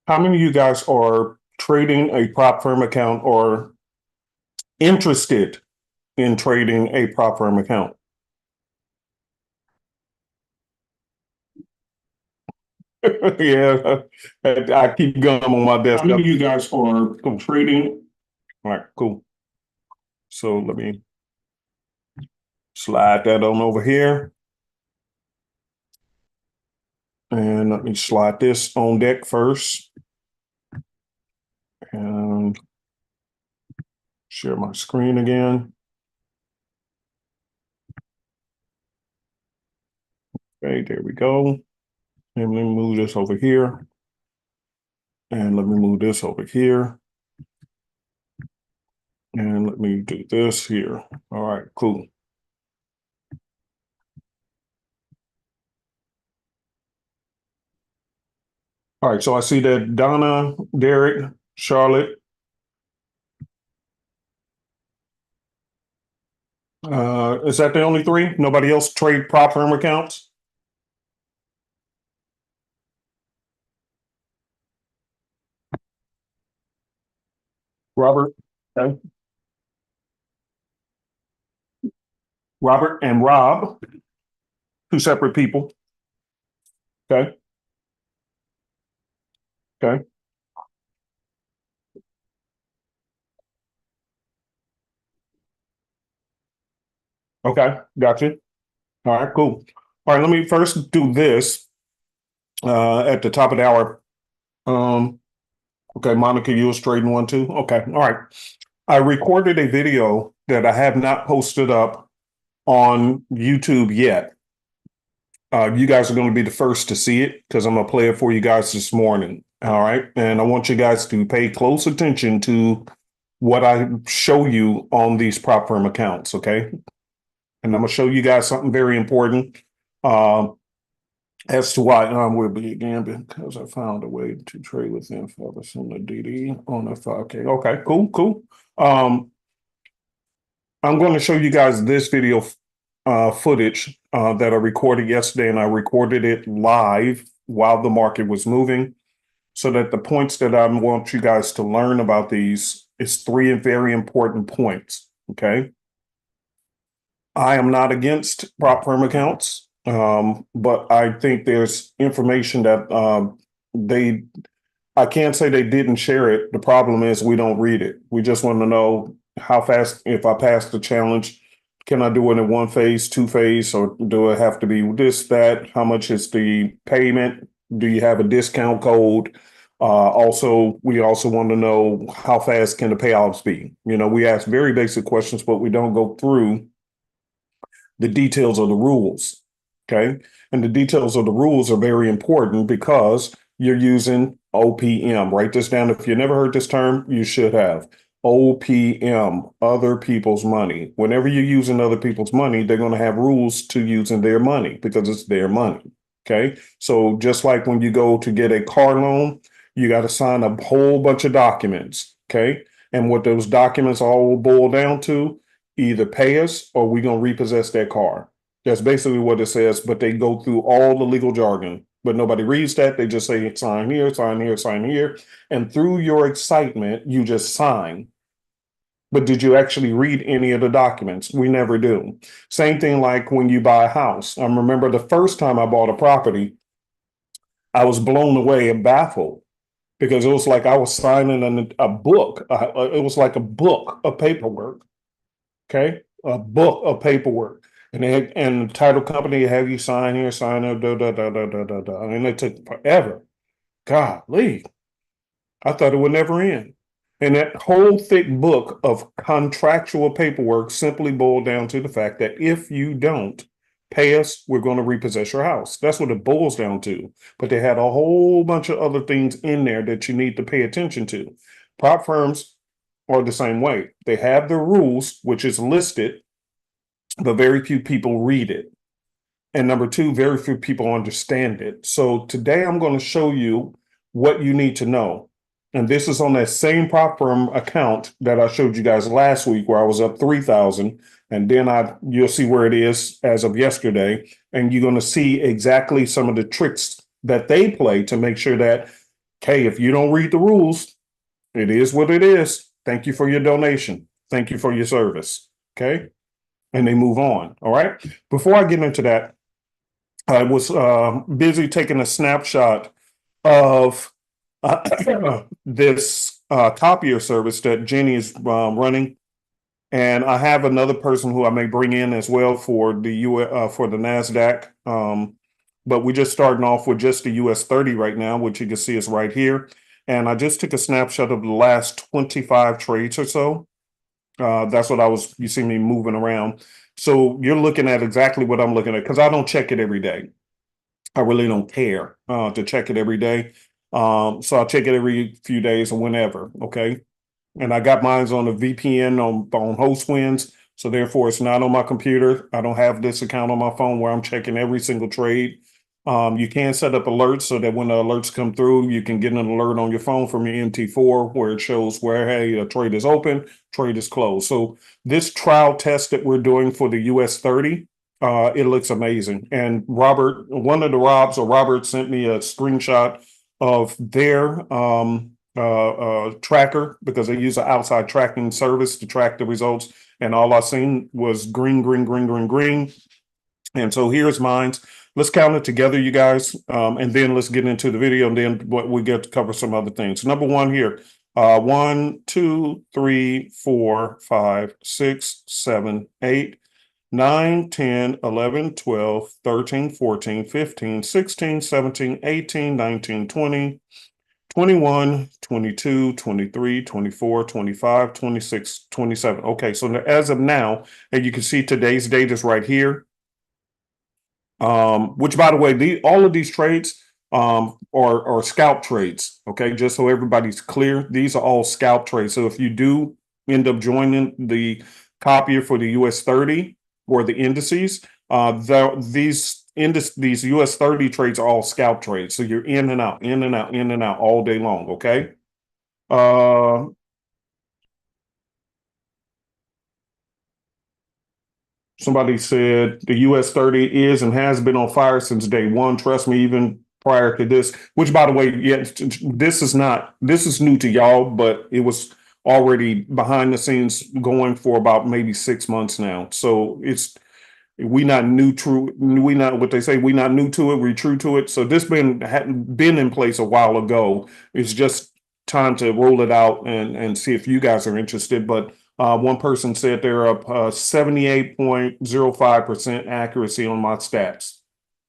How many of you guys are trading a prop firm account or interested in trading a prop firm account? Yeah, I keep going on my desk. How many of you guys are trading? All right, cool. So let me slide that on over here. And let me slide this on deck first. And share my screen again. Okay, there we go. And let me move this over here. And let me move this over here. And let me do this here. All right, cool. All right, so I see that Donna, Derek, Charlotte. Is that the only three? Nobody else trade prop firm accounts? Robert, okay. Robert and Rob, two separate people. Okay, okay, okay, gotcha. All right, cool. All right, let me first do this at the top of the hour. Um, okay, Monica, you was trading one too? Okay, all right. I recorded a video that I have not posted up on YouTube yet. You guys are going to be the first to see it because I'm going to play it for you guys this morning. All right. And I want you guys to pay close attention to what I show you on these prop firm accounts. Okay. And I'm going to show you guys something very important as to why will be again because I found a way to trade within 5% of DD on a 5K. Okay. Cool. Cool. Um, I'm going to show you guys this video footage that I recorded yesterday, and I recorded it live while the market was moving, so that the points that I want you guys to learn about these is three very important points. Okay. I am not against prop firm accounts, but I think there's information that they, I can't say they didn't share it. The problem is we don't read it. We just want to know how fast, if I pass the challenge, can I do it in one phase, two phase, or do it have to be this, that? How much is the payment? Do you have a discount code? Also, we also want to know how fast can the payouts be? You know, we ask very basic questions, but we don't go through the details of the rules. Okay. And the details of the rules are very important because you're using OPM. Write this down. If you never heard this term, you should have. OPM, other people's money. Whenever you're using other people's money, they're going to have rules to using their money because it's their money. Okay. So just like when you go to get a car loan, you got to sign a whole bunch of documents. Okay. And what those documents all boil down to, either pay us or we're going to repossess that car. That's basically what it says, but they go through all the legal jargon. But nobody reads that. They just say sign here, sign here, sign here. And through your excitement, you just sign. But did you actually read any of the documents? We never do. Same thing like when you buy a house. I remember the first time I bought a property, I was blown away and baffled because it was like I was signing a book. It was like a book of paperwork. Okay, a book of paperwork, and the title company have you sign here, sign there, da da da da da da da, and it took forever. Golly, I thought it would never end. And that whole thick book of contractual paperwork simply boiled down to the fact that if you don't pay us, we're going to repossess your house. That's what it boils down to. But they had a whole bunch of other things in there that you need to pay attention to. Prop firms are the same way. They have the rules, which is listed, but very few people read it. And number two, very few people understand it. So today I'm going to show you what you need to know. And this is on that same prop firm account that I showed you guys last week where I was up 3,000. And then you'll see where it is as of yesterday. And you're going to see exactly some of the tricks that they play to make sure that Okay, if you don't read the rules, it is what it is. Thank you for your donation. Thank you for your service. Okay. And they move on. All right. Before I get into that, I was busy taking a snapshot of this copier service that Jenny is running. And I have another person who I may bring in as well for the for the NASDAQ. But we're just starting off with just the US 30 right now, which you can see is right here. And I just took a snapshot of the last 25 trades or so. That's what you see me moving around. So you're looking at exactly what I'm looking at because I don't check it every day. I really don't care to check it every day. So I check it every few days or whenever. Okay. And I got mine on a VPN on HostWinds. So therefore it's not on my computer. I don't have this account on my phone where I'm checking every single trade. You can set up alerts so that when the alerts come through, you can get an alert on your phone from your MT4 where it shows where, hey, a trade is open, trade is closed. So this trial test that we're doing for the US 30, it looks amazing. And Robert, one of the Robert sent me a screenshot of their tracker because they use an outside tracking service to track the results. And all I seen was green, green, green, green, green. And so here's mine. Let's count it together, you guys, and then let's get into the video, and then we get to cover some other things. Number one here, 1, 2, 3, 4, 5, 6, 7, 8, 9, 10, 11, 12, 13, 14, 15, 16, 17, 18, 19, 20, 21, 22, 23, 24, 25, 26, 27. Okay, so as of now, and you can see today's date is right here. Which, by the way, all of these trades are scalp trades. Okay, just so everybody's clear, these are all scalp trades. So if you do end up joining the copier for the US 30 or the indices, these US 30 trades are all scalp trades. So you're in and out, in and out, in and out all day long. Okay. Somebody said the US 30 is and has been on fire since day one. Trust me, even prior to this, which, by the way, yeah, this is new to y'all, but it was already behind the scenes going for about maybe 6 months now. So we not what they say, we not new to it, we true to it. So this been in place a while ago. It's just time to roll it out and see if you guys are interested. But one person said they're up 78.05% accuracy on my stats,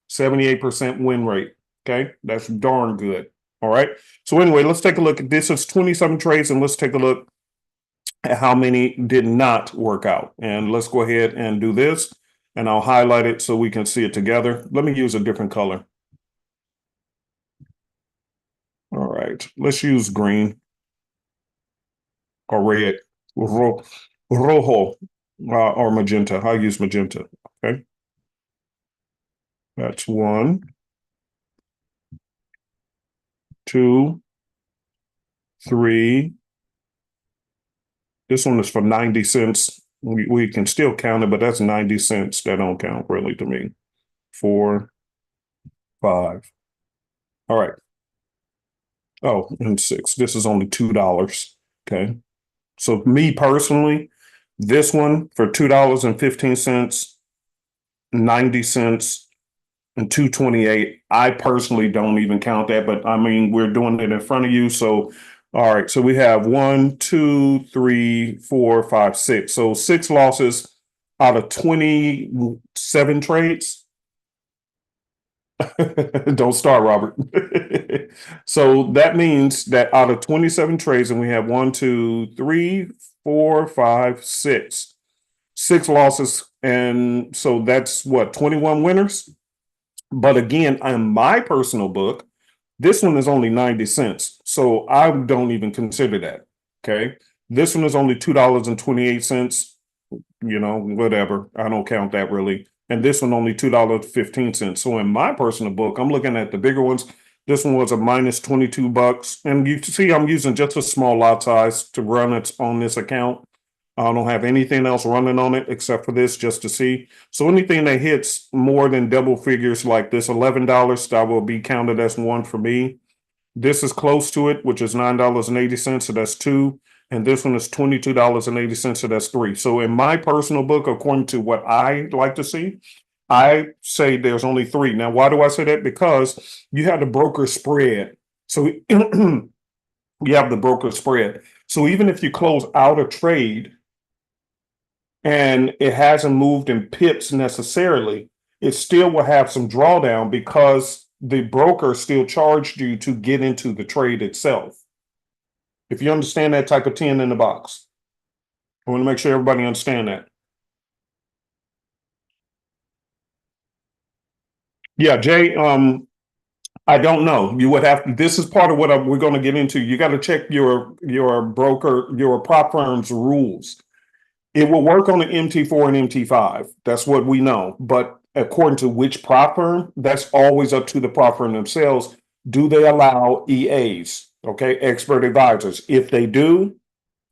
78% win rate. Okay, that's darn good. All right. So anyway, let's take a look at this. Is 27 trades, and let's take a look at how many did not work out. And let's go ahead and do this, and I'll highlight it so we can see it together. Let me use a different color. All right, let's use green or red. Rojo or magenta. I use magenta. Okay. That's 1, 2, 3. This one is for 90 cents. We can still count it, but that's 90 cents. That don't count really to me. 4, 5. All right. Oh, and 6. This is only $2. Okay. So me personally, this one for $2.15, 90 cents, and 228. I personally don't even count that, but I mean, we're doing it in front of you. So, all right. So we have 1, 2, 3, 4, 5, 6. So 6 losses out of 27 trades. Don't start, Robert. So that means that out of 27 trades, and we have 1, 2, 3, 4, 5, 6 losses. And so that's what, 21 winners? But again, in my personal book, this one is only 90 cents. So I don't even consider that. Okay. This one is only $2.28. You know, whatever. I don't count that really. And this one only $2.15. So in my personal book, I'm looking at the bigger ones. This one was a minus $22. And you see, I'm using just a small lot size to run it on this account. I don't have anything else running on it except for this just to see. So anything that hits more than double figures like this $11, that will be counted as one for me. This is close to it, which is $9.80. So that's two. And this one is $22.80. So that's three. So in my personal book, according to what I like to see, I say there's only three. Now, why do I say that? Because you have the broker spread. So you have the broker spread. So even if you close out a trade and it hasn't moved in pips necessarily, it still will have some drawdown because the broker still charged you to get into the trade itself. If you understand that, type of 10 in the box. I want to make sure everybody understand that. Yeah, Jay, I don't know. You would have to, this is part of what we're going to get into. You got to check your broker, your prop firm's rules. It will work on the MT4 and MT5. That's what we know. But according to which prop firm, that's always up to the prop firm themselves. Do they allow EAs? Okay, expert advisors. If they do,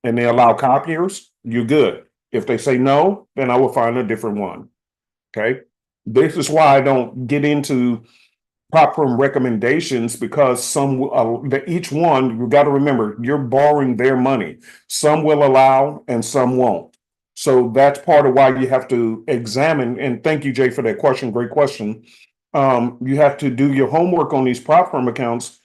and they allow copiers, you're good. If they say no, then I will find a different one. Okay. This is why I don't get into prop firm recommendations because each one, you got to remember, you're borrowing their money. Some will allow and some won't. So that's part of why you have to examine. And thank you, Jay, for that question. Great question. You have to do your homework on these prop firm accounts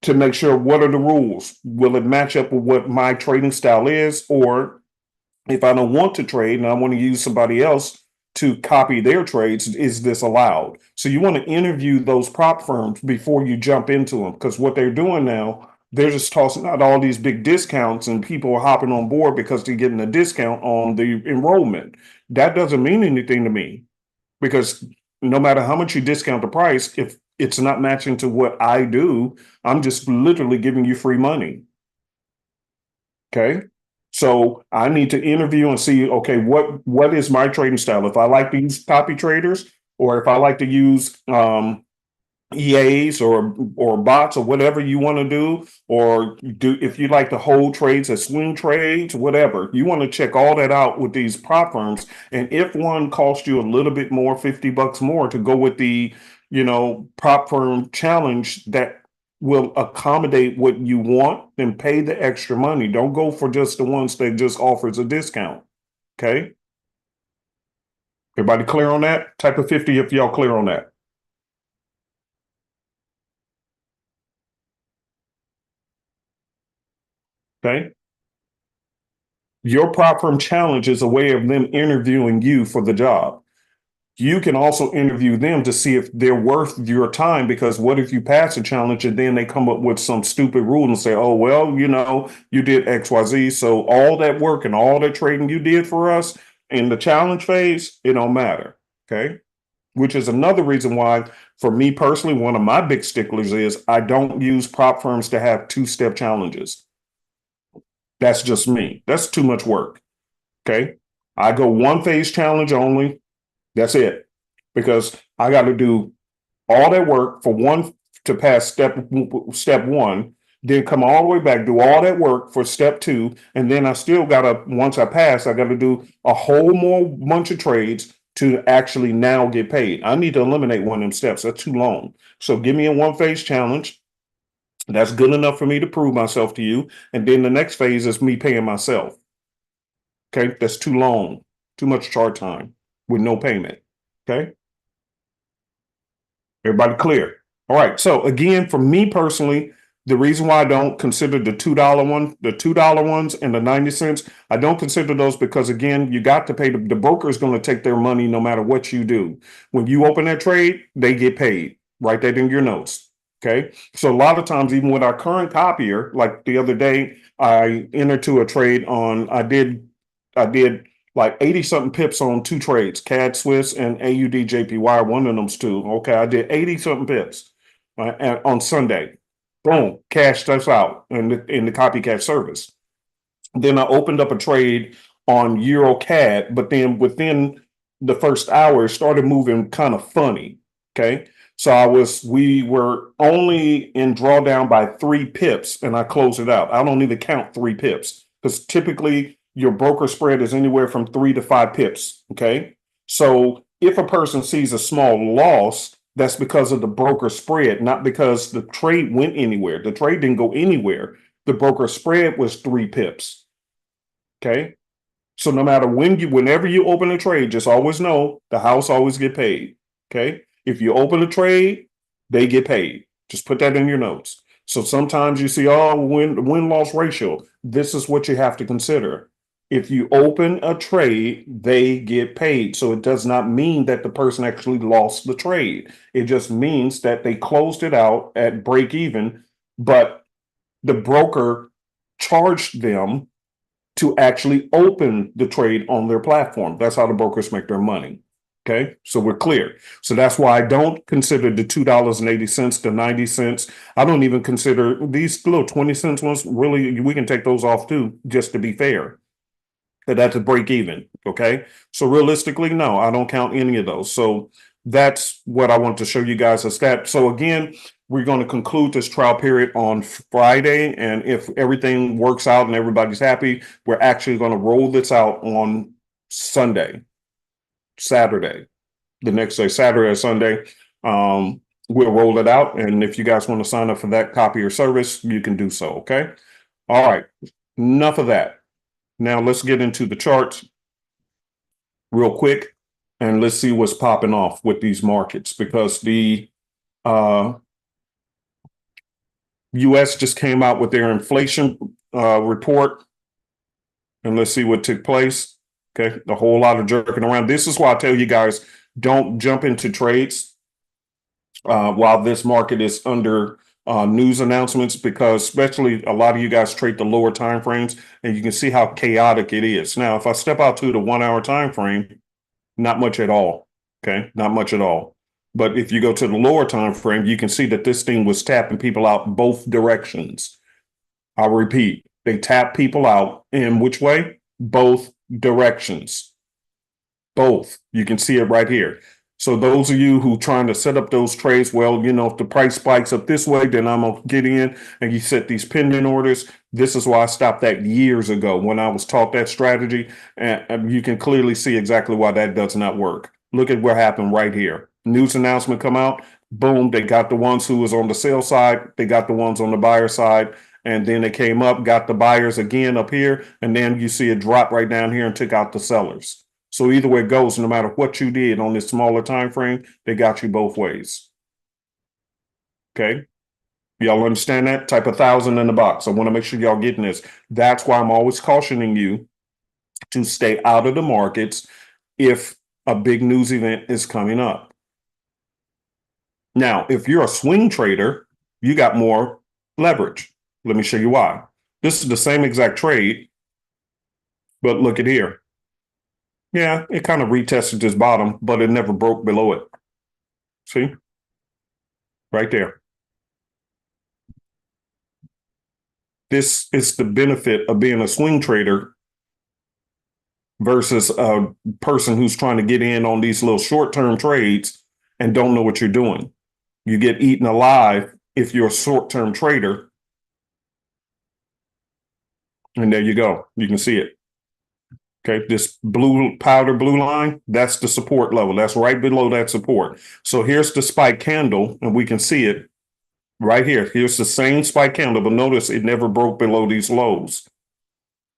to make sure what are the rules. Will it match up with what my trading style is? Or if I don't want to trade and I want to use somebody else to copy their trades, is this allowed? So you want to interview those prop firms before you jump into them, because what they're doing now, they're just tossing out all these big discounts and people are hopping on board because they're getting a discount on the enrollment. That doesn't mean anything to me, because no matter how much you discount the price, if it's not matching to what I do, I'm just literally giving you free money. Okay. So I need to interview and see, okay, what is my trading style? If I like to use copy traders, or if I like to use EAs or bots or whatever you want to do, or do if you like to hold trades as swing trades, whatever. You want to check all that out with these prop firms. And if one costs you a little bit more, $50 more to go with the, prop firm challenge that will accommodate what you want, then pay the extra money. Don't go for just the ones that just offers a discount. Okay. Everybody clear on that? Type of 50 if y'all clear on that. Okay. Your prop firm challenge is a way of them interviewing you for the job. You can also interview them to see if they're worth your time, because what if you pass a challenge and then they come up with some stupid rule and say, oh, well, you did XYZ. So all that work and all that trading you did for us in the challenge phase, it don't matter. Okay. Which is another reason why, for me personally, one of my big sticklers is I don't use prop firms to have two-step challenges. That's just me. That's too much work. Okay. I go one phase challenge only. That's it. Because I got to do all that work for one to pass step one, then come all the way back, do all that work for step two. And then I still got to, once I pass, I got to do a whole more bunch of trades to actually now get paid. I need to eliminate one of them steps. That's too long. So give me a one phase challenge. That's good enough for me to prove myself to you. And then the next phase is me paying myself. Okay. That's too long, too much chart time with no payment. Okay. Everybody clear? All right. So again, for me personally, the reason why I don't consider the $2 ones and the 90 cents, I don't consider those because, again, you got to pay. The broker is going to take their money no matter what you do. When you open that trade, they get paid. Write that in your notes. Okay. So a lot of times, even with our current copier, like the other day, I entered to a trade on, I did like 80 something pips on two trades, CAD Swiss and AUD JPY, one of them's two. Okay. I did 80 something pips and on Sunday. Boom, cash stuff out in the copycat service. Then I opened up a trade on EuroCAD, but then within the first hour, it started moving kind of funny. Okay. So we were only in drawdown by 3 pips and I closed it out. I don't even count 3 pips because typically your broker spread is anywhere from 3 to 5 pips. Okay. So if a person sees a small loss, That's because of the broker spread, not because the trade went anywhere. The trade didn't go anywhere. The broker spread was 3 pips. Okay. So no matter whenever you open a trade, just always know the house always get paid. Okay. If you open a trade, they get paid. Just put that in your notes. So sometimes you see, oh, win-loss ratio. This is what you have to consider. If you open a trade, they get paid. So it does not mean that the person actually lost the trade. It just means that they closed it out at break even, but the broker charged them to actually open the trade on their platform. That's how the brokers make their money. Okay, so we're clear. So that's why I don't consider the $2.80 to 90 cents. I don't even consider these little 20 cents ones. Really, we can take those off too, just to be fair. That's a break even. Okay, so realistically, no, I don't count any of those. So that's what I want to show you guys a stat. So again, we're going to conclude this trial period on Friday. And if everything works out and everybody's happy, we're actually going to roll this out on Saturday, the next day, Saturday or Sunday. We'll roll it out. And if you guys want to sign up for that copy or service, you can do so. Okay. All right. Enough of that. Now let's get into the charts real quick and let's see what's popping off with these markets, because the US just came out with their inflation report, and let's see what took place. Okay, a whole lot of jerking around. This is why I tell you guys, don't jump into trades while this market is under news announcements, because especially a lot of you guys trade the lower time frames, and you can see how chaotic it is. Now, if I step out to the 1 hour time frame, not much at all. Okay, not much at all. But if you go to the lower time frame, you can see that this thing was tapping people out both directions. I'll repeat, they tap people out in which way? Both directions. Both. You can see it right here. So those of you who trying to set up those trades, well, you know, if the price spikes up this way, then I'm gonna get in, and you set these pending orders. This is why I stopped that years ago when I was taught that strategy. And you can clearly see exactly why that does not work. Look at what happened right here. News announcement come out, boom, they got the ones who was on the sell side, they got the ones on the buyer side, and then they came up, got the buyers again up here, and then you see it drop right down here and took out the sellers. So either way it goes, no matter what you did on this smaller time frame, they got you both ways. Okay, y'all understand that? Type 1,000 in the box. I want to make sure y'all getting this. That's why I'm always cautioning you to stay out of the markets if a big news event is coming up. Now, if you're a swing trader, you got more leverage. Let me show you why. This is the same exact trade, but look at here. Yeah, it kind of retested this bottom, but it never broke below it. See? Right there. This is the benefit of being a swing trader versus a person who's trying to get in on these little short-term trades and don't know what you're doing. You get eaten alive if you're a short-term trader. And there you go. You can see it. Okay, this powder blue line, that's the support level. That's right below that support. So here's the spike candle, and we can see it right here. Here's the same spike candle, but notice it never broke below these lows.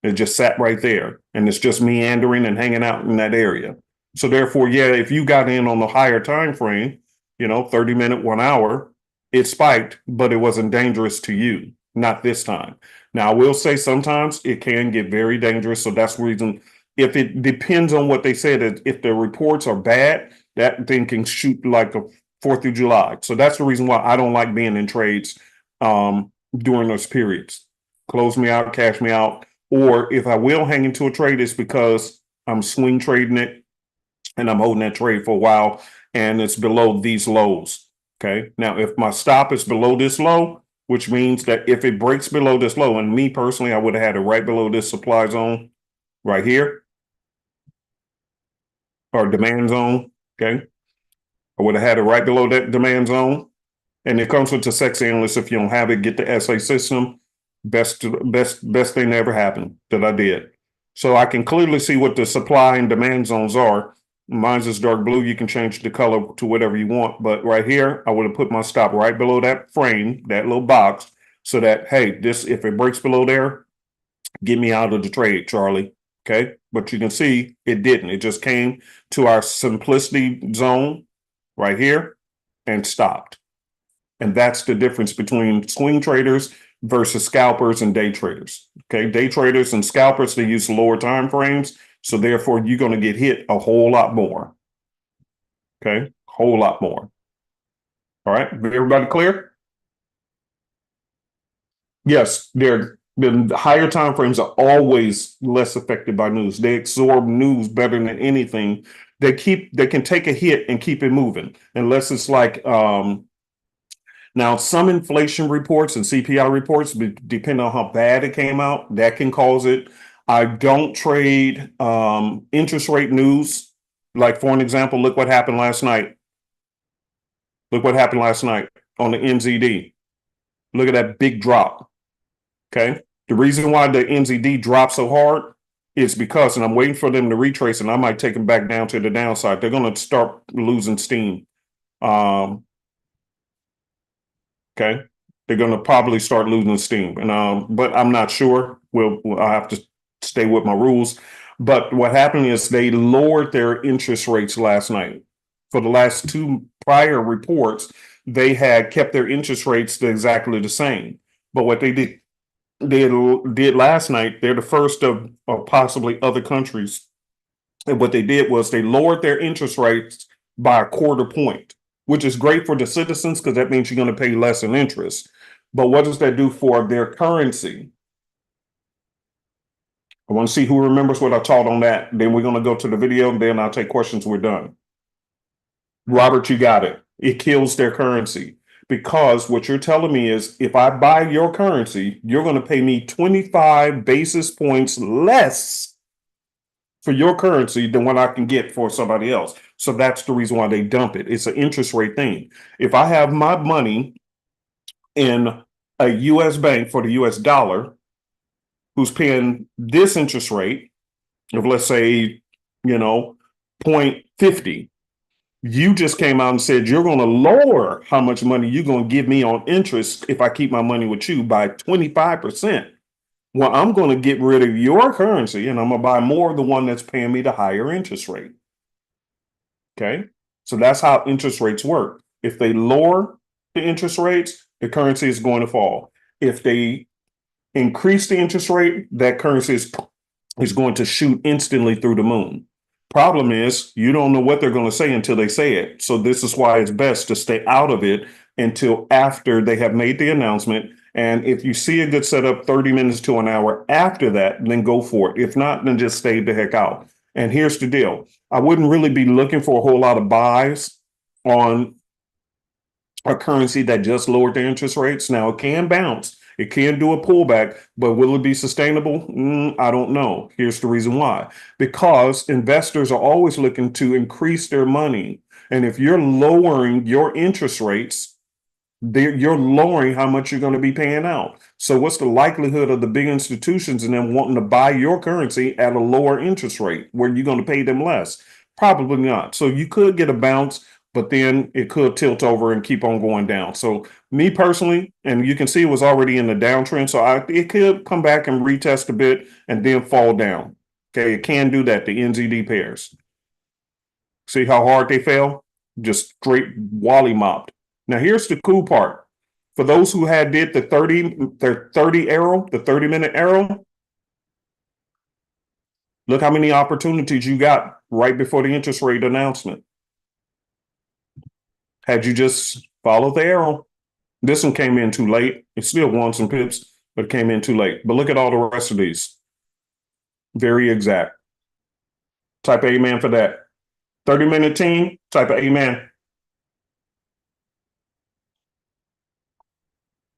It just sat right there, and it's just meandering and hanging out in that area. So therefore, yeah, if you got in on the higher time frame, you know, 30-minute, 1 hour, it spiked, but it wasn't dangerous to you. Not this time. Now, I will say sometimes it can get very dangerous. So that's the reason, if it depends on what they said, if the reports are bad, that thing can shoot like a 4th of July. So that's the reason why I don't like being in trades during those periods. Close me out, cash me out. Or if I will hang into a trade, it's because I'm swing trading it and I'm holding that trade for a while and it's below these lows. Okay. Now, if my stop is below this low, which means that if it breaks below this low, and me personally, I would have had it right below this supply zone right here, or demand zone. Okay. I would have had it right below that demand zone. And it comes with the sexy analyst. If you don't have it, get the SA system. Best thing that ever happened that I did. So I can clearly see what the supply and demand zones are. Mine's is dark blue. You can change the color to whatever you want. But right here, I would have put my stop right below that frame, that little box, so that, hey, this, if it breaks below there, get me out of the trade, Charlie. Okay. But you can see it didn't. It just came to our simplicity zone right here and stopped. And that's the difference between swing traders versus scalpers and day traders. Okay. Day traders and scalpers, they use lower time frames. So therefore, you're going to get hit a whole lot more. Okay. Whole lot more. All right. Everybody clear? Yes, the higher time frames are always less affected by news. They absorb news better than anything. They can take a hit and keep it moving, unless it's like now some inflation reports and CPI reports, depending on how bad it came out, that can cause it. I don't trade interest rate news. Like for an example, look what happened last night. Look what happened last night on the NZD. Look at that big drop. Okay. The reason why the NZD dropped so hard is because, and I'm waiting for them to retrace, and I might take them back down to the downside. They're going to start losing steam. Okay. They're going to probably start losing steam. And but I'm not sure. I have to stay with my rules. But what happened is they lowered their interest rates last night. For the last two prior reports, they had kept their interest rates exactly the same. But what they did last night, they're the first of possibly other countries. And what they did was they lowered their interest rates by a quarter point, which is great for the citizens because that means you're going to pay less in interest. But what does that do for their currency? I want to see who remembers what I taught on that. Then we're going to go to the video, and then I'll take questions. We're done. Robert, you got it. It kills their currency. Because what you're telling me is if I buy your currency, you're going to pay me 25 basis points less for your currency than what I can get for somebody else. So that's the reason why they dump it. It's an interest rate thing. If I have my money in a US bank for the US dollar, who's paying this interest rate of, let's say, 0.50, you just came out and said you're going to lower how much money you're going to give me on interest if I keep my money with you by 25%. Well, I'm going to get rid of your currency and I'm going to buy more of the one that's paying me the higher interest rate. Okay. So that's how interest rates work. If they lower the interest rates, the currency is going to fall. If they increase the interest rate, that currency is going to shoot instantly through the moon. Problem is, you don't know what they're going to say until they say it. So this is why it's best to stay out of it until after they have made the announcement. And if you see a good setup 30 minutes to an hour after that, then go for it. If not, then just stay the heck out. And here's the deal. I wouldn't really be looking for a whole lot of buys on a currency that just lowered their interest rates. Now, it can bounce. It can do a pullback, but will it be sustainable? I don't know. Here's the reason why. Because investors are always looking to increase their money. And if you're lowering your interest rates, you're lowering how much you're going to be paying out. So what's the likelihood of the big institutions and them wanting to buy your currency at a lower interest rate where you're going to pay them less? Probably not. So you could get a bounce, but then it could tilt over and keep on going down. So me personally, and you can see it was already in the downtrend, so it could come back and retest a bit and then fall down. Okay, it can do that, the NZD pairs. See how hard they fell? Just straight wally mopped. Now here's the cool part. For those who did the 30 arrow, the 30-minute arrow, look how many opportunities you got right before the interest rate announcement. Had you just followed the arrow, this one came in too late. It still won some pips, but it came in too late. But look at all the rest of these. Very exact. Type amen for that. 30-minute team, type of amen.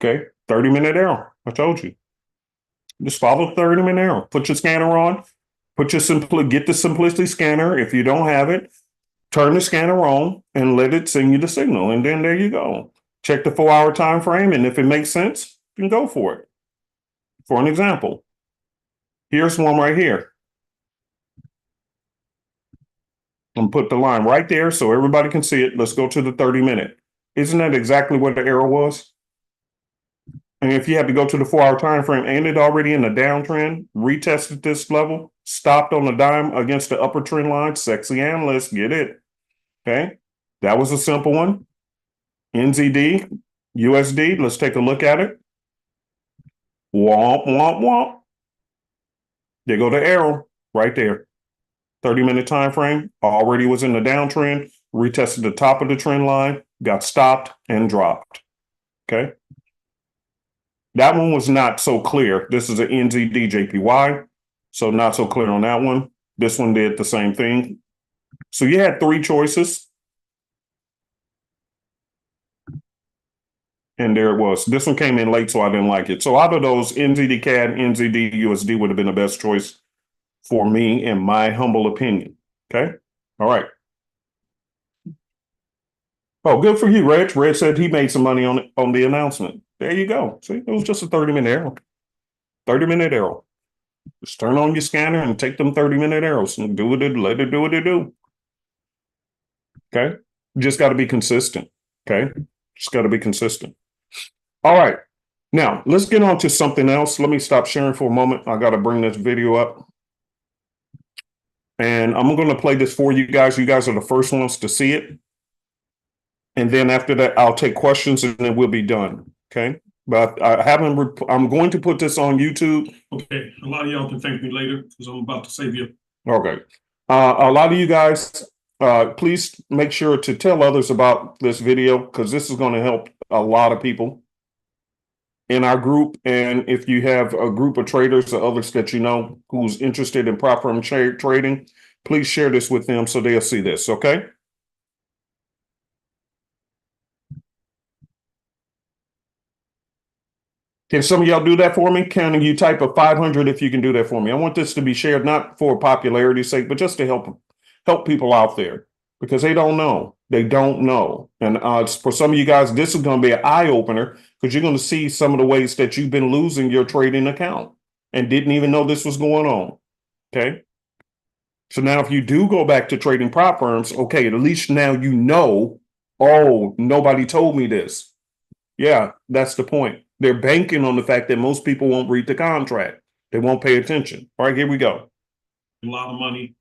Okay, 30-minute arrow. I told you. Just follow the 30-minute arrow. Put your scanner on. Get the Simplicity scanner. If you don't have it, turn the scanner on and let it send you the signal. And then there you go. Check the 4-hour time frame, and if it makes sense, you can go for it. For an example, here's one right here. I'm put the line right there so everybody can see it. Let's go to the 30-minute. Isn't that exactly what the arrow was? And if you had to go to the 4-hour time frame and it already in the downtrend, retested this level, stopped on the dime against the upper trend line, sexy analyst, get it. Okay. That was a simple one. NZD, USD, let's take a look at it. Womp, womp, womp. There go the arrow right there. 30-minute time frame, already was in the downtrend, retested the top of the trend line, got stopped and dropped. Okay. That one was not so clear. This is an NZD JPY, so not so clear on that one. This one did the same thing. So you had three choices. And there it was. This one came in late, so I didn't like it. So out of those, NZD CAD, NZD USD would have been the best choice for me, in my humble opinion. Okay. All right. Oh, good for you, Reg. Reg said he made some money on it on the announcement. There you go. See, it was just a 30-minute arrow. 30-minute arrow. Just turn on your scanner and take them 30-minute arrows and do it, let it do what it do. Okay. You just got to be consistent. Okay. Just got to be consistent. All right. Now let's get on to something else. Let me stop sharing for a moment. I got to bring this video up. And I'm going to play this for you guys. You guys are the first ones to see it. And then after that, I'll take questions and then we'll be done. Okay. But I haven't, I'm going to put this on YouTube. Okay. A lot of y'all can thank me later because I'm about to save you. Okay. A lot of you guys, please make sure to tell others about this video because this is going to help a lot of people in our group. And if you have a group of traders or others that you know who's interested in prop firm trading, please share this with them so they'll see this. Okay. Can some of y'all do that for me? Can you type a 500 if you can do that for me? I want this to be shared, not for popularity's sake, but just to help people out there because they don't know. They don't know. And for some of you guys, this is going to be an eye opener because you're going to see some of the ways that you've been losing your trading account and didn't even know this was going on. Okay. So now if you do go back to trading prop firms, okay, at least now you know, oh, nobody told me this. Yeah, that's the point. They're banking on the fact that most people won't read the contract. They won't pay attention. All right, here we go. A lot of money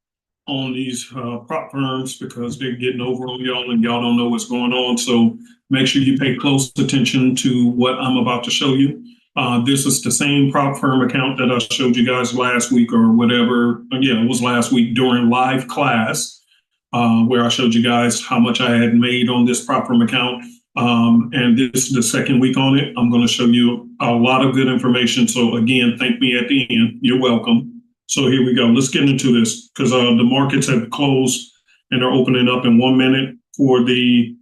on these prop firms because they're getting over on y'all and y'all don't know what's going on. So make sure you pay close attention to what I'm about to show you. This is the same prop firm account that I showed you guys last week or whatever. Yeah, it was last week during live class where I showed you guys how much I had made on this prop firm account. And this is the second week on it. I'm going to show you a lot of good information. So again, thank me at the end. You're welcome. So here we go. Let's get into this because the markets have closed and they're opening up in 1 minute for the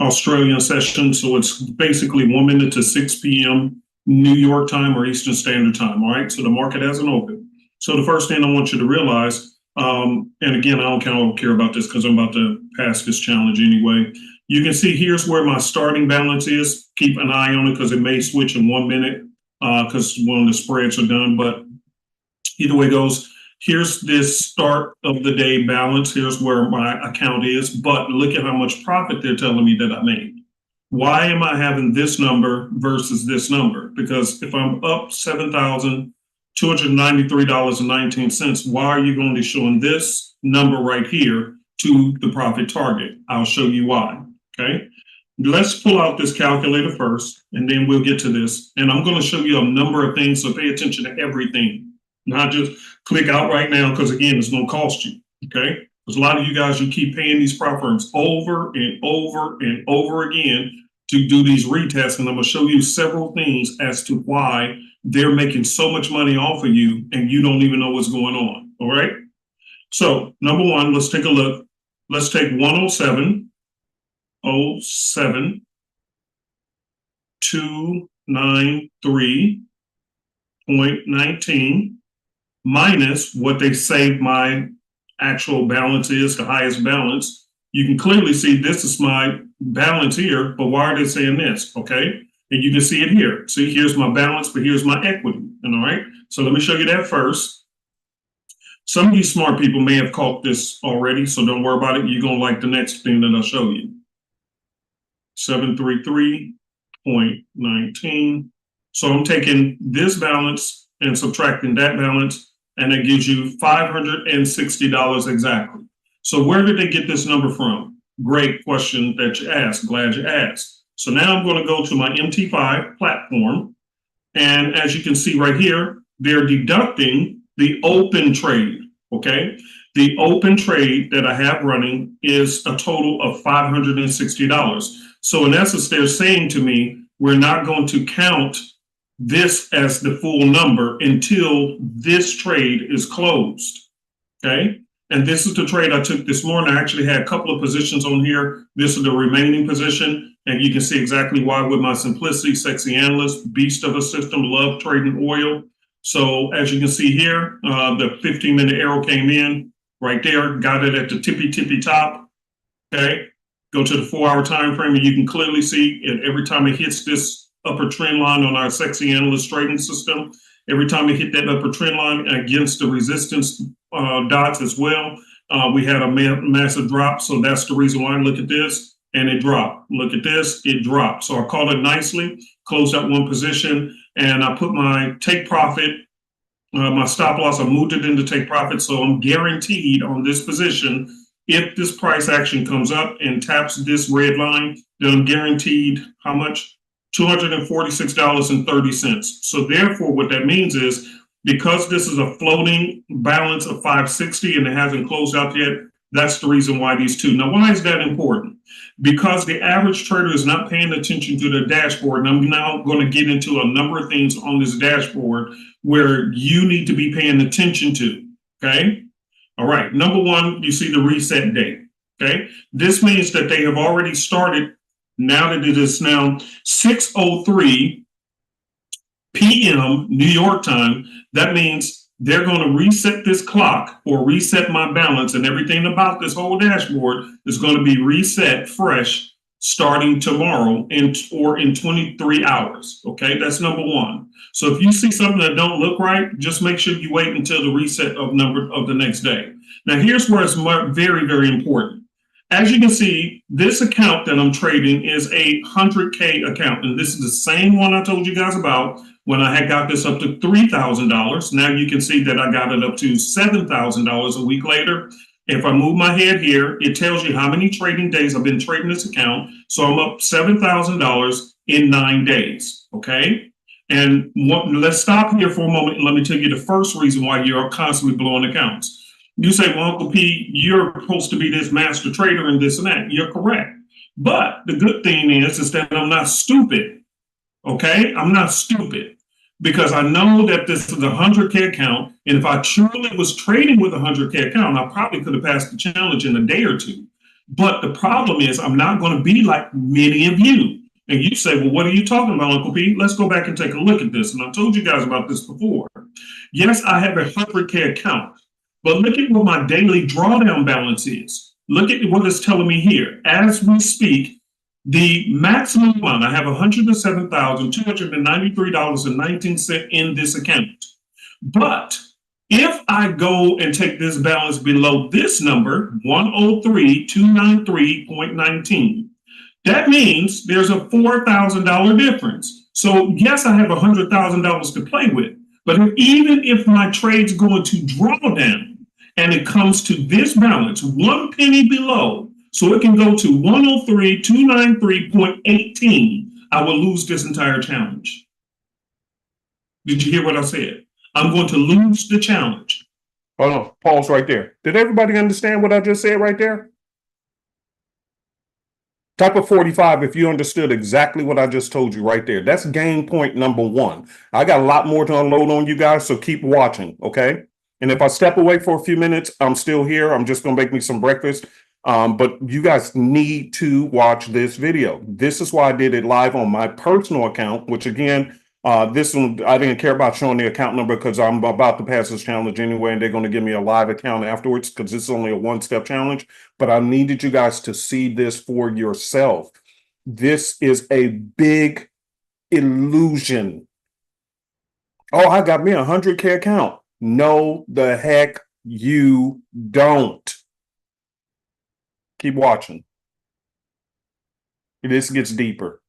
Australian session. So it's basically 1 minute to 6 p.m. New York time or Eastern Standard Time. All right. So the market hasn't opened. So the first thing I want you to realize, and again, I don't care about this because I'm about to pass this challenge anyway. You can see here's where my starting balance is. Keep an eye on it because it may switch in 1 minute because one of the spreads are done. But either way it goes, here's this start of the day balance. Here's where my account is. But look at how much profit they're telling me that I made. Why am I having this number versus this number? Because if I'm up $7,293.19, why are you going to be showing this number right here to the profit target? I'll show you why. Okay, let's pull out this calculator first, and then we'll get to this. And I'm going to show you a number of things, so pay attention to everything. Not just click out right now, because again, it's going to cost you. Okay, because a lot of you guys, you keep paying these prop firms over and over and over again to do these retests, and I'm going to show you several things as to why they're making so much money off of you, and you don't even know what's going on. All right. So number one, let's take a look. Let's take 107,293.19 minus what they say my actual balance is, the highest balance. You can clearly see this is my balance here, but why are they saying this? Okay. And you can see it here. See, here's my balance, but here's my equity. And all right. So let me show you that first. Some of you smart people may have caught this already, so don't worry about it. You're going to like the next thing that I'll show you. 733.19. So I'm taking this balance and subtracting that balance, and it gives you $560 exactly. So where did they get this number from? Great question that you asked. Glad you asked. So now I'm going to go to my MT5 platform. And as you can see right here, they're deducting the open trade, okay? The open trade that I have running is a total of $560. So in essence, they're saying to me, we're not going to count this as the full number until this trade is closed, okay? And this is the trade I took this morning. I actually had a couple of positions on here. This is the remaining position. And you can see exactly why with my simplicity, sexy analyst, beast of a system, love trading oil. So as you can see here, the 15-minute arrow came in right there, got it at the tippy top, okay? Go to the 4-hour time frame and you can clearly see it every time it hits this upper trend line on our sexy analyst trading system. Every time it hit that upper trend line against the resistance dots as well, we had a massive drop. So that's the reason why I look at this. And it dropped. Look at this, it dropped. So I caught it nicely, closed out one position, and I put my take profit, my stop loss, I moved it into take profit. So I'm guaranteed on this position, if this price action comes up and taps this red line, then I'm guaranteed how much? $246.30. So therefore, what that means is, because this is a floating balance of 560 and it hasn't closed out yet, that's the reason why these two. Now, why is that important? Because the average trader is not paying attention to the dashboard. And I'm now going to get into a number of things on this dashboard where you need to be paying attention to, okay? All right, number one, you see the reset date, okay? This means that they have already started, now that it is now 6:03 p.m. New York time. That means they're going to reset this clock or reset my balance, and everything about this whole dashboard is going to be reset fresh starting tomorrow or in 23 hours. Okay, that's number one. So if you see something that don't look right, just make sure you wait until the reset of the next day. Now here's where it's very, very important. As you can see, this account that I'm trading is a 100K account, and this is the same one I told you guys about when I had got this up to $3,000. Now you can see that I got it up to $7,000 a week later. If I move my head here, it tells you how many trading days I've been trading this account. So I'm up $7,000 in 9 days, okay? And let's stop here for a moment and let me tell you the first reason why you're constantly blowing accounts. You say, well, Uncle P, you're supposed to be this master trader and this and that. You're correct. But the good thing is that I'm not stupid, okay? I'm not stupid because I know that this is a 100K account. And if I truly was trading with a 100K account, I probably could have passed the challenge in a day or two. But the problem is I'm not going to be like many of you. And you say, well, what are you talking about, Uncle P? Let's go back and take a look at this. And I told you guys about this before. Yes, I have a 100K account. But look at what my daily drawdown balance is. Look at what it's telling me here. As we speak, the maximum amount, I have $107,293.19 in this account. But if I go and take this balance below this number, 103,293.19, that means there's a $4,000 difference. So yes, I have $100,000 to play with. But even if my trade's going to draw down and it comes to this balance, 1 penny below, so it can go to 103,293.18, I will lose this entire challenge. Did you hear what I said? I'm going to lose the challenge. Hold on, pause right there. Did everybody understand what I just said right there? Type of 45 if you understood exactly what I just told you right there. That's game point number one. I got a lot more to unload on you guys, so keep watching, okay? And if I step away for a few minutes, I'm still here. I'm just going to make me some breakfast. But you guys need to watch this video. This is why I did it live on my personal account, which again, this one, I didn't care about showing the account number because I'm about to pass this challenge anyway, and they're going to give me a live account afterwards because this is only a one-step challenge. But I needed you guys to see this for yourself. This is a big illusion. Oh, I got me a 100K account. No, the heck you don't. Keep watching. This gets deeper.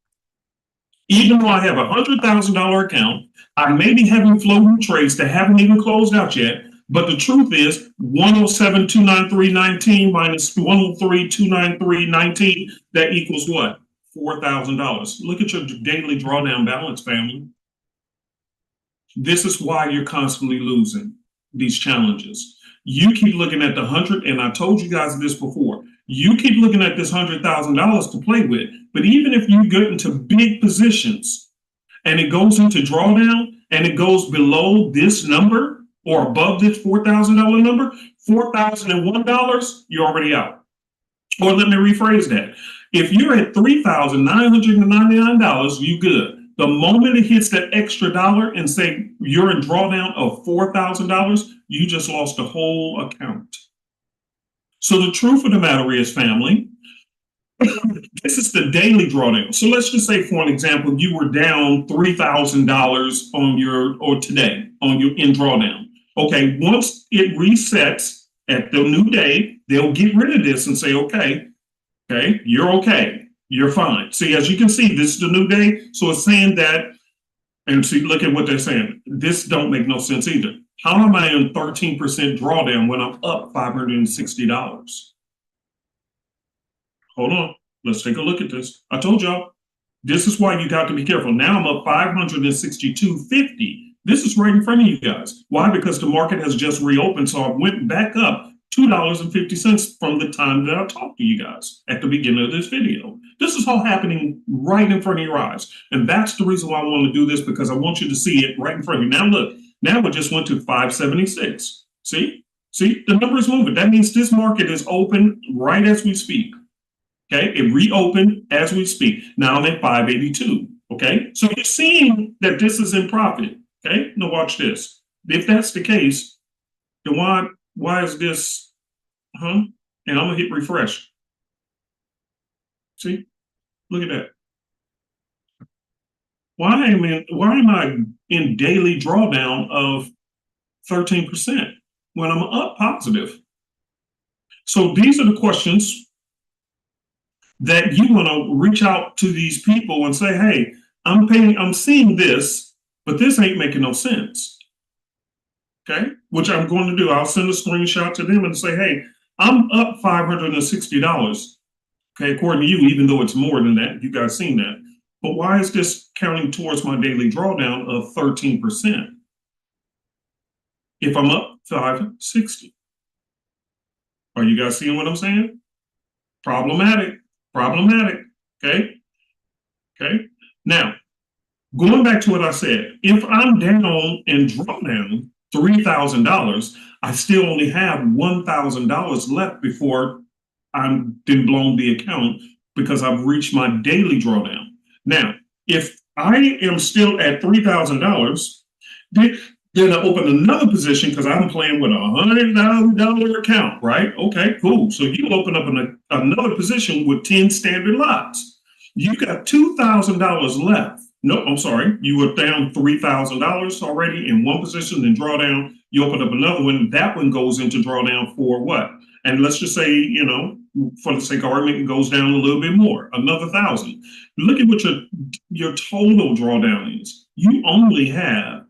Even though I have $100,000 account, I may be having floating trades that haven't even closed out yet. But the truth is 107,293.19 minus 103,293.19, that equals what? $4,000. Look at your daily drawdown balance, family. This is why you're constantly losing these challenges. You keep looking at the 100, and I told you guys this before. You keep looking at this $100,000 to play with, but even if you get into big positions and it goes into drawdown and it goes below this number or above this $4,000 number, $4,001, you're already out. Or let me rephrase that. If you're at $3,999, you good. The moment it hits that extra dollar and say you're in drawdown of $4,000, you just lost the whole account. So the truth of the matter is, family, this is the daily drawdown. So let's just say, for an example, you were down $3,000 on your, or today, on your in drawdown. Okay, once it resets at the new day, they'll get rid of this and say, okay, you're okay. You're fine. See, as you can see, this is the new day. So it's saying that, and see, look at what they're saying. This don't make no sense either. How am I in 13% drawdown when I'm up $560? Hold on. Let's take a look at this. I told y'all, this is why you got to be careful. Now I'm up $562.50. This is right in front of you guys. Why? Because the market has just reopened. So I went back up $2.50 from the time that I talked to you guys at the beginning of this video. This is all happening right in front of your eyes. And that's the reason why I want to do this, because I want you to see it right in front of you. Now look, now we just went to 576. See, the number is moving. That means this market is open right as we speak. Okay, it reopened as we speak. Now I'm at 582. Okay, so you're seeing that this is in profit. Okay, now watch this. If that's the case, then why is this, And I'm gonna hit refresh. See, look at that. Why am I in daily drawdown of 13% when I'm up positive? So these are the questions that you want to reach out to these people and say, hey, I'm seeing this, but this ain't making no sense. Okay, which I'm going to do. I'll send a screenshot to them and say, hey, I'm up $560. Okay, according to you, even though it's more than that, you guys seen that. But why is this counting towards my daily drawdown of 13%? If I'm up 560. Are you guys seeing what I'm saying? Problematic. Okay. Now, going back to what I said, if I'm down and drawdown $3,000, I still only have $1,000 left before I'm then blown the account, because I've reached my daily drawdown. Now, if I am still at $3,000, then I open another position because I'm playing with $100,000 account, right? Okay, cool. So you open up another position with 10 standard lots. You got $2,000 left. No, I'm sorry. You were down $3,000 already in one position, then drawdown. You open up another one. That one goes into drawdown for what? And let's just say, for the sake of argument, it goes down a little bit more, another 1,000. Look at what your total drawdown is. You only have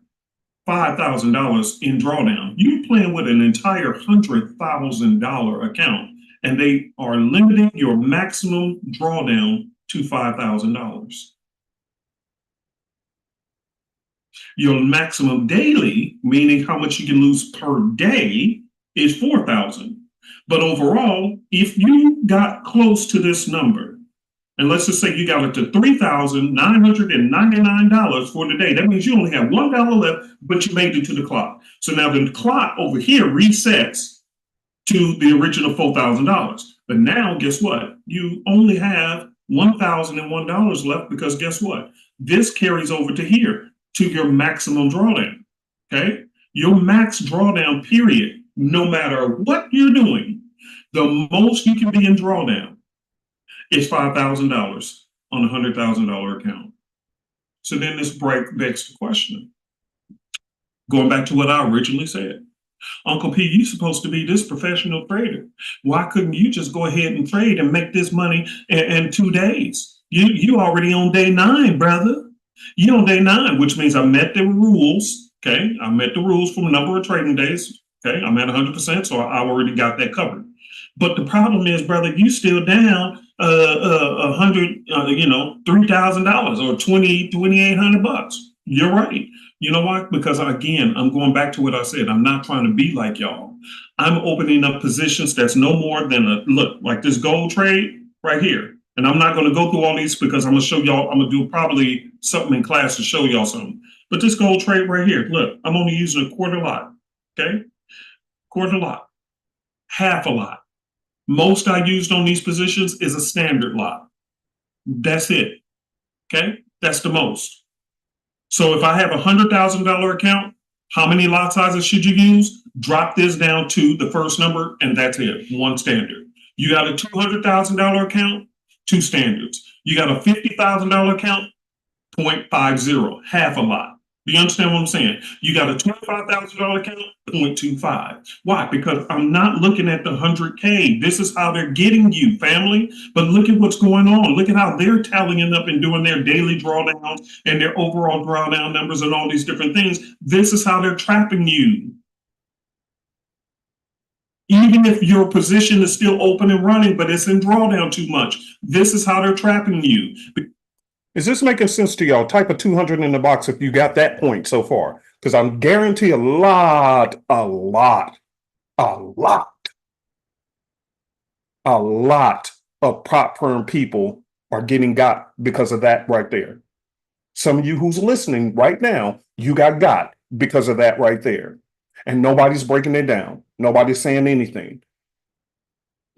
$5,000 in drawdown. You're playing with an entire $100,000 account, and they are limiting your maximum drawdown to $5,000. Your maximum daily, meaning how much you can lose per day, is 4,000. But overall, if you got close to this number, and let's just say you got it to $3,999 for the day, that means you only have $1 left, but you made it to the clock. So now the clock over here resets to the original $4,000. But now, guess what? You only have $1,001 left, because guess what? This carries over to here, to your maximum drawdown. Okay? Your max drawdown period, no matter what you're doing, the most you can be in drawdown is $5,000 on a $100,000 account. So then this begs the question. Going back to what I originally said, Uncle P, you're supposed to be this professional trader. Why couldn't you just go ahead and trade and make this money in 2 days? You already on day 9, brother. You on day 9, which means I met the rules. Okay, I met the rules from a number of trading days. Okay, I'm at 100%, so I already got that covered. But the problem is, brother, you still down $3,000 or 2,800 bucks. You're right. You know what? Because again, I'm going back to what I said. I'm not trying to be like y'all. I'm opening up positions that's no more than a look like this gold trade right here. And I'm not going to go through all these because I'm going to show y'all. I'm going to do probably something in class to show y'all something. But this gold trade right here, look, I'm only using a quarter lot. Okay, quarter lot, half a lot. Most I used on these positions is a standard lot. That's it. Okay, that's the most. So if I have $100,000 account, how many lot sizes should you use? Drop this down to the first number, and that's it. One standard. You got a $200,000 account, 2 standards. You got a $50,000 account, 0.50, half a lot. Do you understand what I'm saying? You got a $25,000 account, 0.25. Why? Because I'm not looking at the 100K. This is how they're getting you, family. But look at what's going on. Look at how they're tallying up and doing their daily drawdowns and their overall drawdown numbers and all these different things. This is how they're trapping you. Even if your position is still open and running, but it's in drawdown too much, this is how they're trapping you. Is this making sense to y'all? Type a 200 in the box if you got that point so far. Because I guarantee a lot of prop firm people are getting got because of that right there. Some of you who's listening right now, you got because of that right there. And nobody's breaking it down. Nobody's saying anything.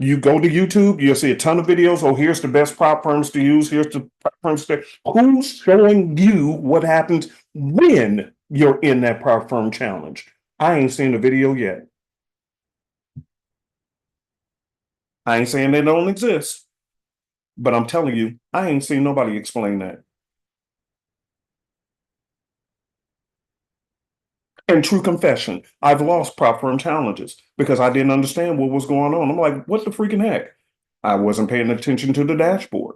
You go to YouTube, you'll see a ton of videos. Oh, here's the best prop firms to use. Here's the prop firms to. Who's showing you what happens when you're in that prop firm challenge? I ain't seen the video yet. I ain't saying they don't exist, but I'm telling you, I ain't seen nobody explain that. And true confession, I've lost prop firm challenges because I didn't understand what was going on. I'm like, what the freaking heck? I wasn't paying attention to the dashboard.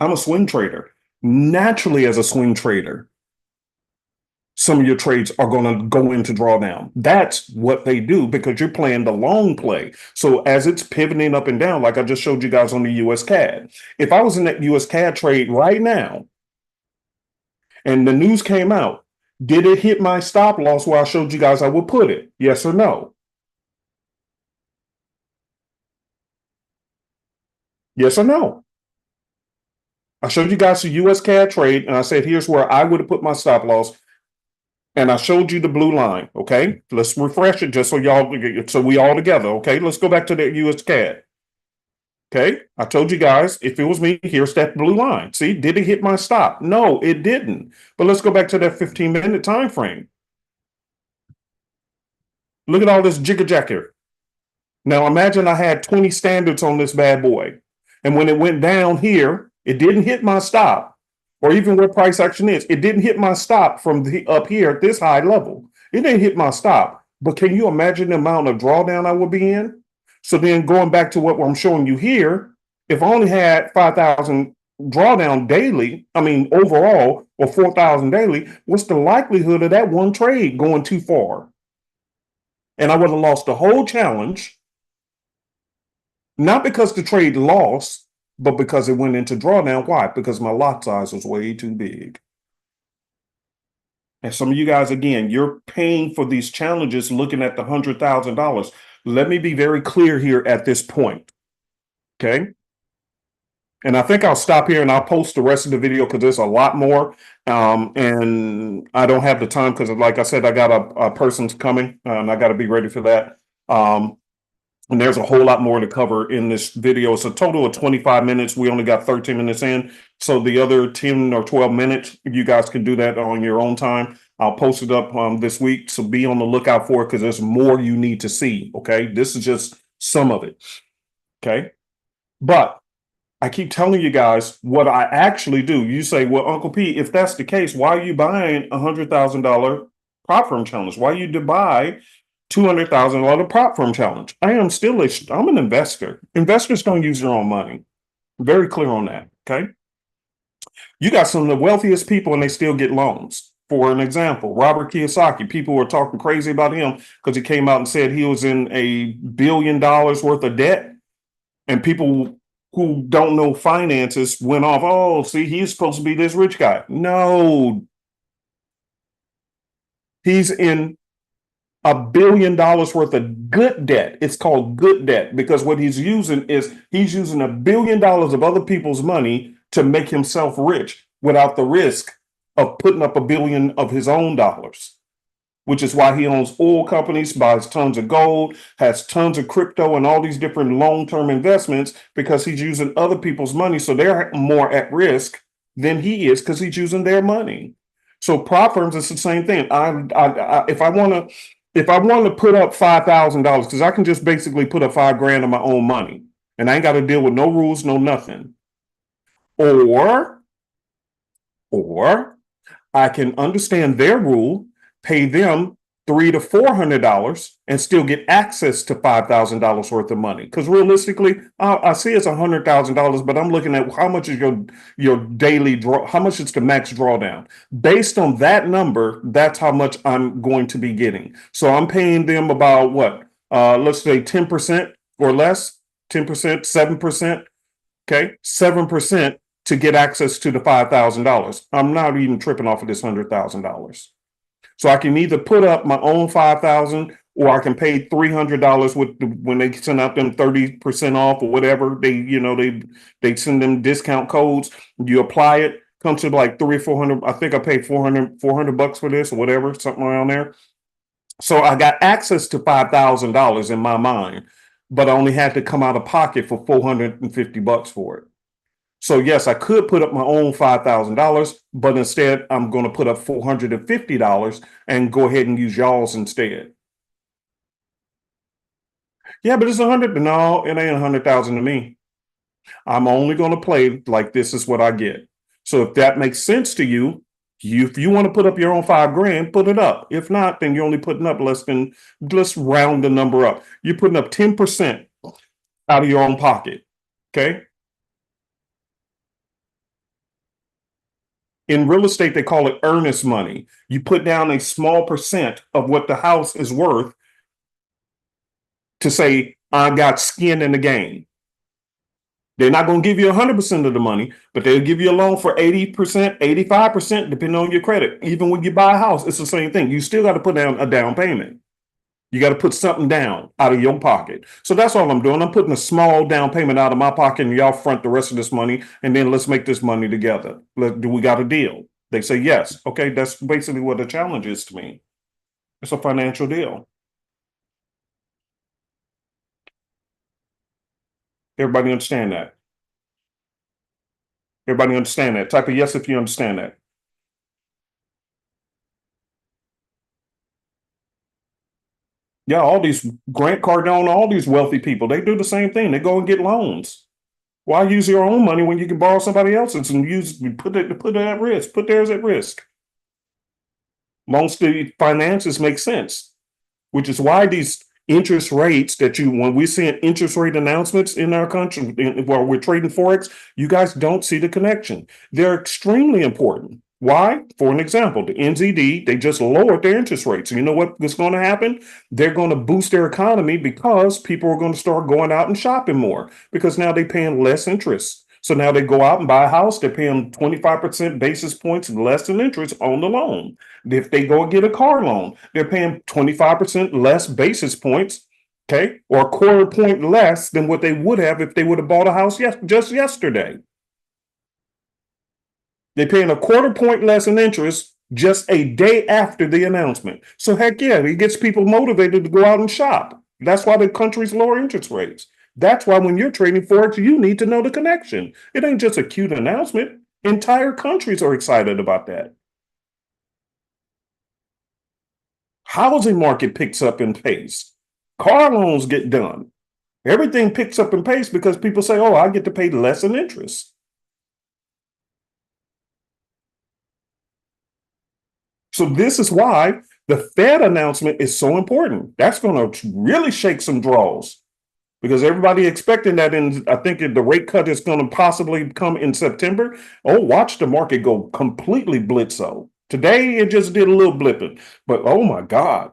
I'm a swing trader. Naturally, as a swing trader, some of your trades are going to go into drawdown. That's what they do because you're playing the long play. So as it's pivoting up and down, like I just showed you guys on the US CAD, if I was in that US CAD trade right now, and the news came out, did it hit my stop loss where I showed you guys I would put it? Yes or no? Yes or no? I showed you guys the US CAD trade, and I said, here's where I would have put my stop loss. And I showed you the blue line. Okay, let's refresh it just so we all together. Okay, let's go back to that US CAD. Okay, I told you guys, if it was me, here's that blue line. See, did it hit my stop? No, it didn't. But let's go back to that 15-minute time frame. Look at all this jigger-jacker. Now imagine I had 20 standards on this bad boy. And when it went down here, it didn't hit my stop, or even where price action is. It didn't hit my stop from up here at this high level. It didn't hit my stop. But can you imagine the amount of drawdown I would be in? So then going back to what I'm showing you here, if I only had 5,000 drawdown daily, overall, or 4,000 daily, what's the likelihood of that one trade going too far? And I would have lost the whole challenge, not because the trade lost, but because it went into drawdown. Why? Because my lot size was way too big. And some of you guys, again, you're paying for these challenges looking at the $100,000. Let me be very clear here at this point. Okay. And I think I'll stop here and I'll post the rest of the video because there's a lot more. And I don't have the time because, like I said, I got a person's coming and I got to be ready for that. And there's a whole lot more to cover in this video. It's a total of 25 minutes. We only got 13 minutes in. So the other 10 or 12 minutes, you guys can do that on your own time. I'll post it up this week. So be on the lookout for it because there's more you need to see. Okay. This is just some of it. Okay. But I keep telling you guys what I actually do. You say, well, Uncle P, if that's the case, why are you buying $100,000 prop firm challenge? Why you to buy $200,000 prop firm challenge? I'm an investor. Investors don't use their own money. Very clear on that. Okay. You got some of the wealthiest people and they still get loans. For an example, Robert Kiyosaki, people were talking crazy about him because he came out and said he was in $1 billion worth of debt. And people who don't know finances went off, oh, see, he's supposed to be this rich guy. No, he's in $1 billion worth of good debt. It's called good debt because what he's using is he's using $1 billion of other people's money to make himself rich without the risk of putting up $1 billion of his own dollars, which is why he owns oil companies, buys tons of gold, has tons of crypto and all these different long-term investments because he's using other people's money. So they're more at risk than he is because he's using their money. So prop firms, it's the same thing. If I want to put up $5,000, because I can just basically put up $5,000 of my own money and I ain't got to deal with no rules, no nothing. Or I can understand their rule, pay them $300 to $400 and still get access to $5,000 worth of money. Because realistically, I see it's $100,000, but I'm looking at how much is your daily draw, how much is the max drawdown. Based on that number, that's how much I'm going to be getting. So I'm paying them about what? Let's say 10% or less, 10%, 7%, okay, 7% to get access to the $5,000. I'm not even tripping off of this $100,000. So I can either put up my own $5,000 or I can pay $300 when they send out them 30% off or whatever. They send them discount codes. You apply it, comes to like 300 or 400. I think I paid 400 bucks for this or whatever, something around there. So I got access to $5,000 in my mind, but I only had to come out of pocket for 450 bucks for it. So yes, I could put up my own $5,000, but instead I'm going to put up $450 and go ahead and use y'all's instead. Yeah, but it's 100. No, it ain't 100,000 to me. I'm only going to play like this is what I get. So if that makes sense to you, if you want to put up your own $5,000, put it up. If not, then you're only putting up less than, let's round the number up. You're putting up 10% out of your own pocket. Okay. In real estate, they call it earnest money. You put down a small percent of what the house is worth to say, I got skin in the game. They're not going to give you 100% of the money, but they'll give you a loan for 80%, 85%, depending on your credit. Even when you buy a house, it's the same thing. You still got to put down a down payment. You got to put something down out of your pocket. So that's all I'm doing. I'm putting a small down payment out of my pocket and y'all front the rest of this money. And then let's make this money together. Do we got a deal? They say yes. Okay, that's basically what the challenge is to me. It's a financial deal. Everybody understand that? Everybody understand that? Type a yes if you understand that. Yeah, all these Grant Cardone, all these wealthy people, they do the same thing. They go and get loans. Why use your own money when you can borrow somebody else's and put it at risk, put theirs at risk? Most of the finances make sense, which is why these interest rates when we see interest rate announcements in our country while we're trading Forex, you guys don't see the connection. They're extremely important. Why? For an example, the NZD, they just lowered their interest rates. You know what is going to happen? They're going to boost their economy because people are going to start going out and shopping more because now they're paying less interest. So now they go out and buy a house, they're paying 25% basis points less than interest on the loan. If they go and get a car loan, they're paying 25% less basis points, okay, or a quarter point less than what they would have if they would have bought a house just yesterday. They're paying a quarter point less in interest just a day after the announcement. So heck yeah, it gets people motivated to go out and shop. That's why the country's lower interest rates. That's why when you're trading Forex, you need to know the connection. It ain't just a cute announcement. Entire countries are excited about that. Housing market picks up in pace. Car loans get done. Everything picks up in pace because people say, oh, I get to pay less in interest. So this is why The Fed announcement is so important. That's going to really shake some draws because everybody expecting that I think the rate cut is going to possibly come in September. Oh, watch the market go completely blitzo. Today it just did a little blipping, but oh my God,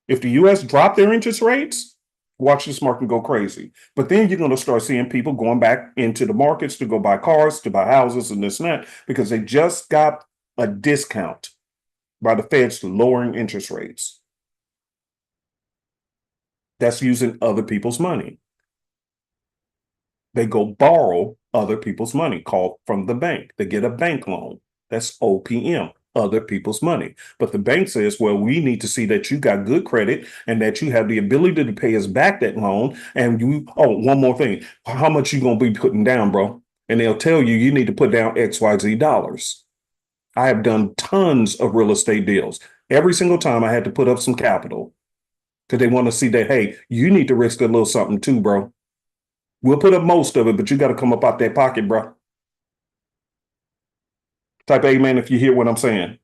if the US drop their interest rates, watch this market go crazy. But then you're going to start seeing people going back into the markets to go buy cars, to buy houses and this and that, because they just got a discount by the Feds lowering interest rates. That's using other people's money. They go borrow other people's money called from the bank. They get a bank loan. That's OPM, other people's money. But the bank says, well, we need to see that you got good credit and that you have the ability to pay us back that loan. And one more thing, how much you going to be putting down, bro? And they'll tell you, you need to put down XYZ dollars. I have done tons of real estate deals. Every single time I had to put up some capital because they want to see that, hey, you need to risk a little something too, bro. We'll put up most of it, but you got to come up out that pocket, bro. Type amen if you hear what I'm saying.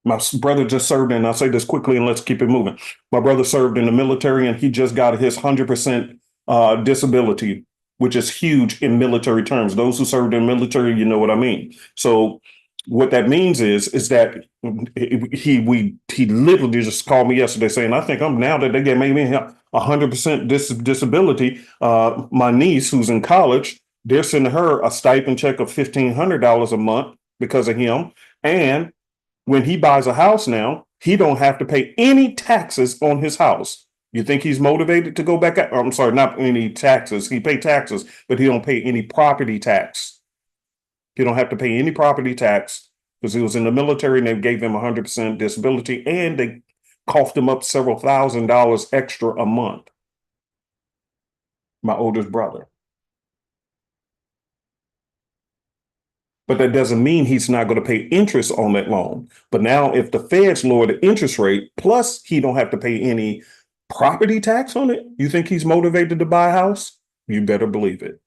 My brother just served, and I'll say this quickly and let's keep it moving. My brother served in the military and he just got his 100% disability, which is huge in military terms. Those who served in the military, you know what I mean. So what that means is that he literally just called me yesterday saying, I think I'm now that they gave me 100% disability. My niece, who's in college, they're sending her a stipend check of $1,500 a month because of him. And when he buys a house now, he don't have to pay any taxes on his house. You think he's motivated to go back? I'm sorry, not any taxes. He pay taxes, but he don't pay any property tax. He don't have to pay any property tax because he was in the military and they gave him 100% disability and they coughed him up several $1,000s extra a month. My oldest brother. But that doesn't mean he's not going to pay interest on that loan. But now if the Feds lower the interest rate, plus he don't have to pay any property tax on it, you think he's motivated to buy a house? You better believe it.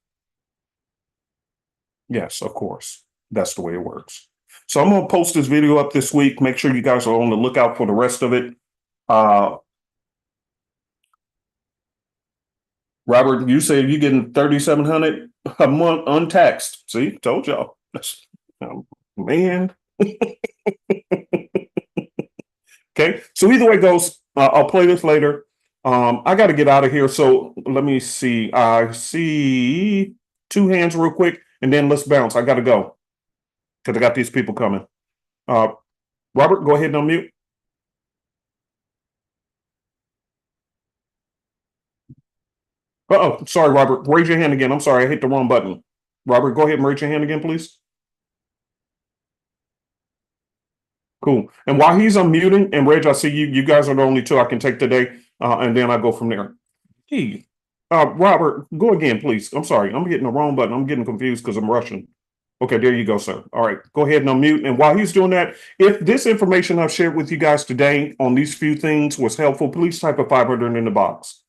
Yes, of course. That's the way it works. So I'm going to post this video up this week. Make sure you guys are on the lookout for the rest of it. Robert, you said you're getting $3,700 a month untaxed. See, told y'all. Man. Okay, so either way it goes, I'll play this later. I got to get out of here, so let me see. I see 2 hands real quick, and then let's bounce. I got to go because I got these people coming. Robert, go ahead and unmute. Oh, sorry, Robert. Raise your hand again. I'm sorry, I hit the wrong button. Robert, go ahead and raise your hand again, please. Cool. And while he's unmuting, and Reg, I see you guys are the only 2 I can take today, and then I go from there. Hey, Robert, go again, please. I'm sorry, I'm hitting the wrong button. I'm getting confused because I'm rushing. Okay, there you go, sir. All right, go ahead and unmute. And while he's doing that, if this information I've shared with you guys today on these few things was helpful, please type a 500 in the box.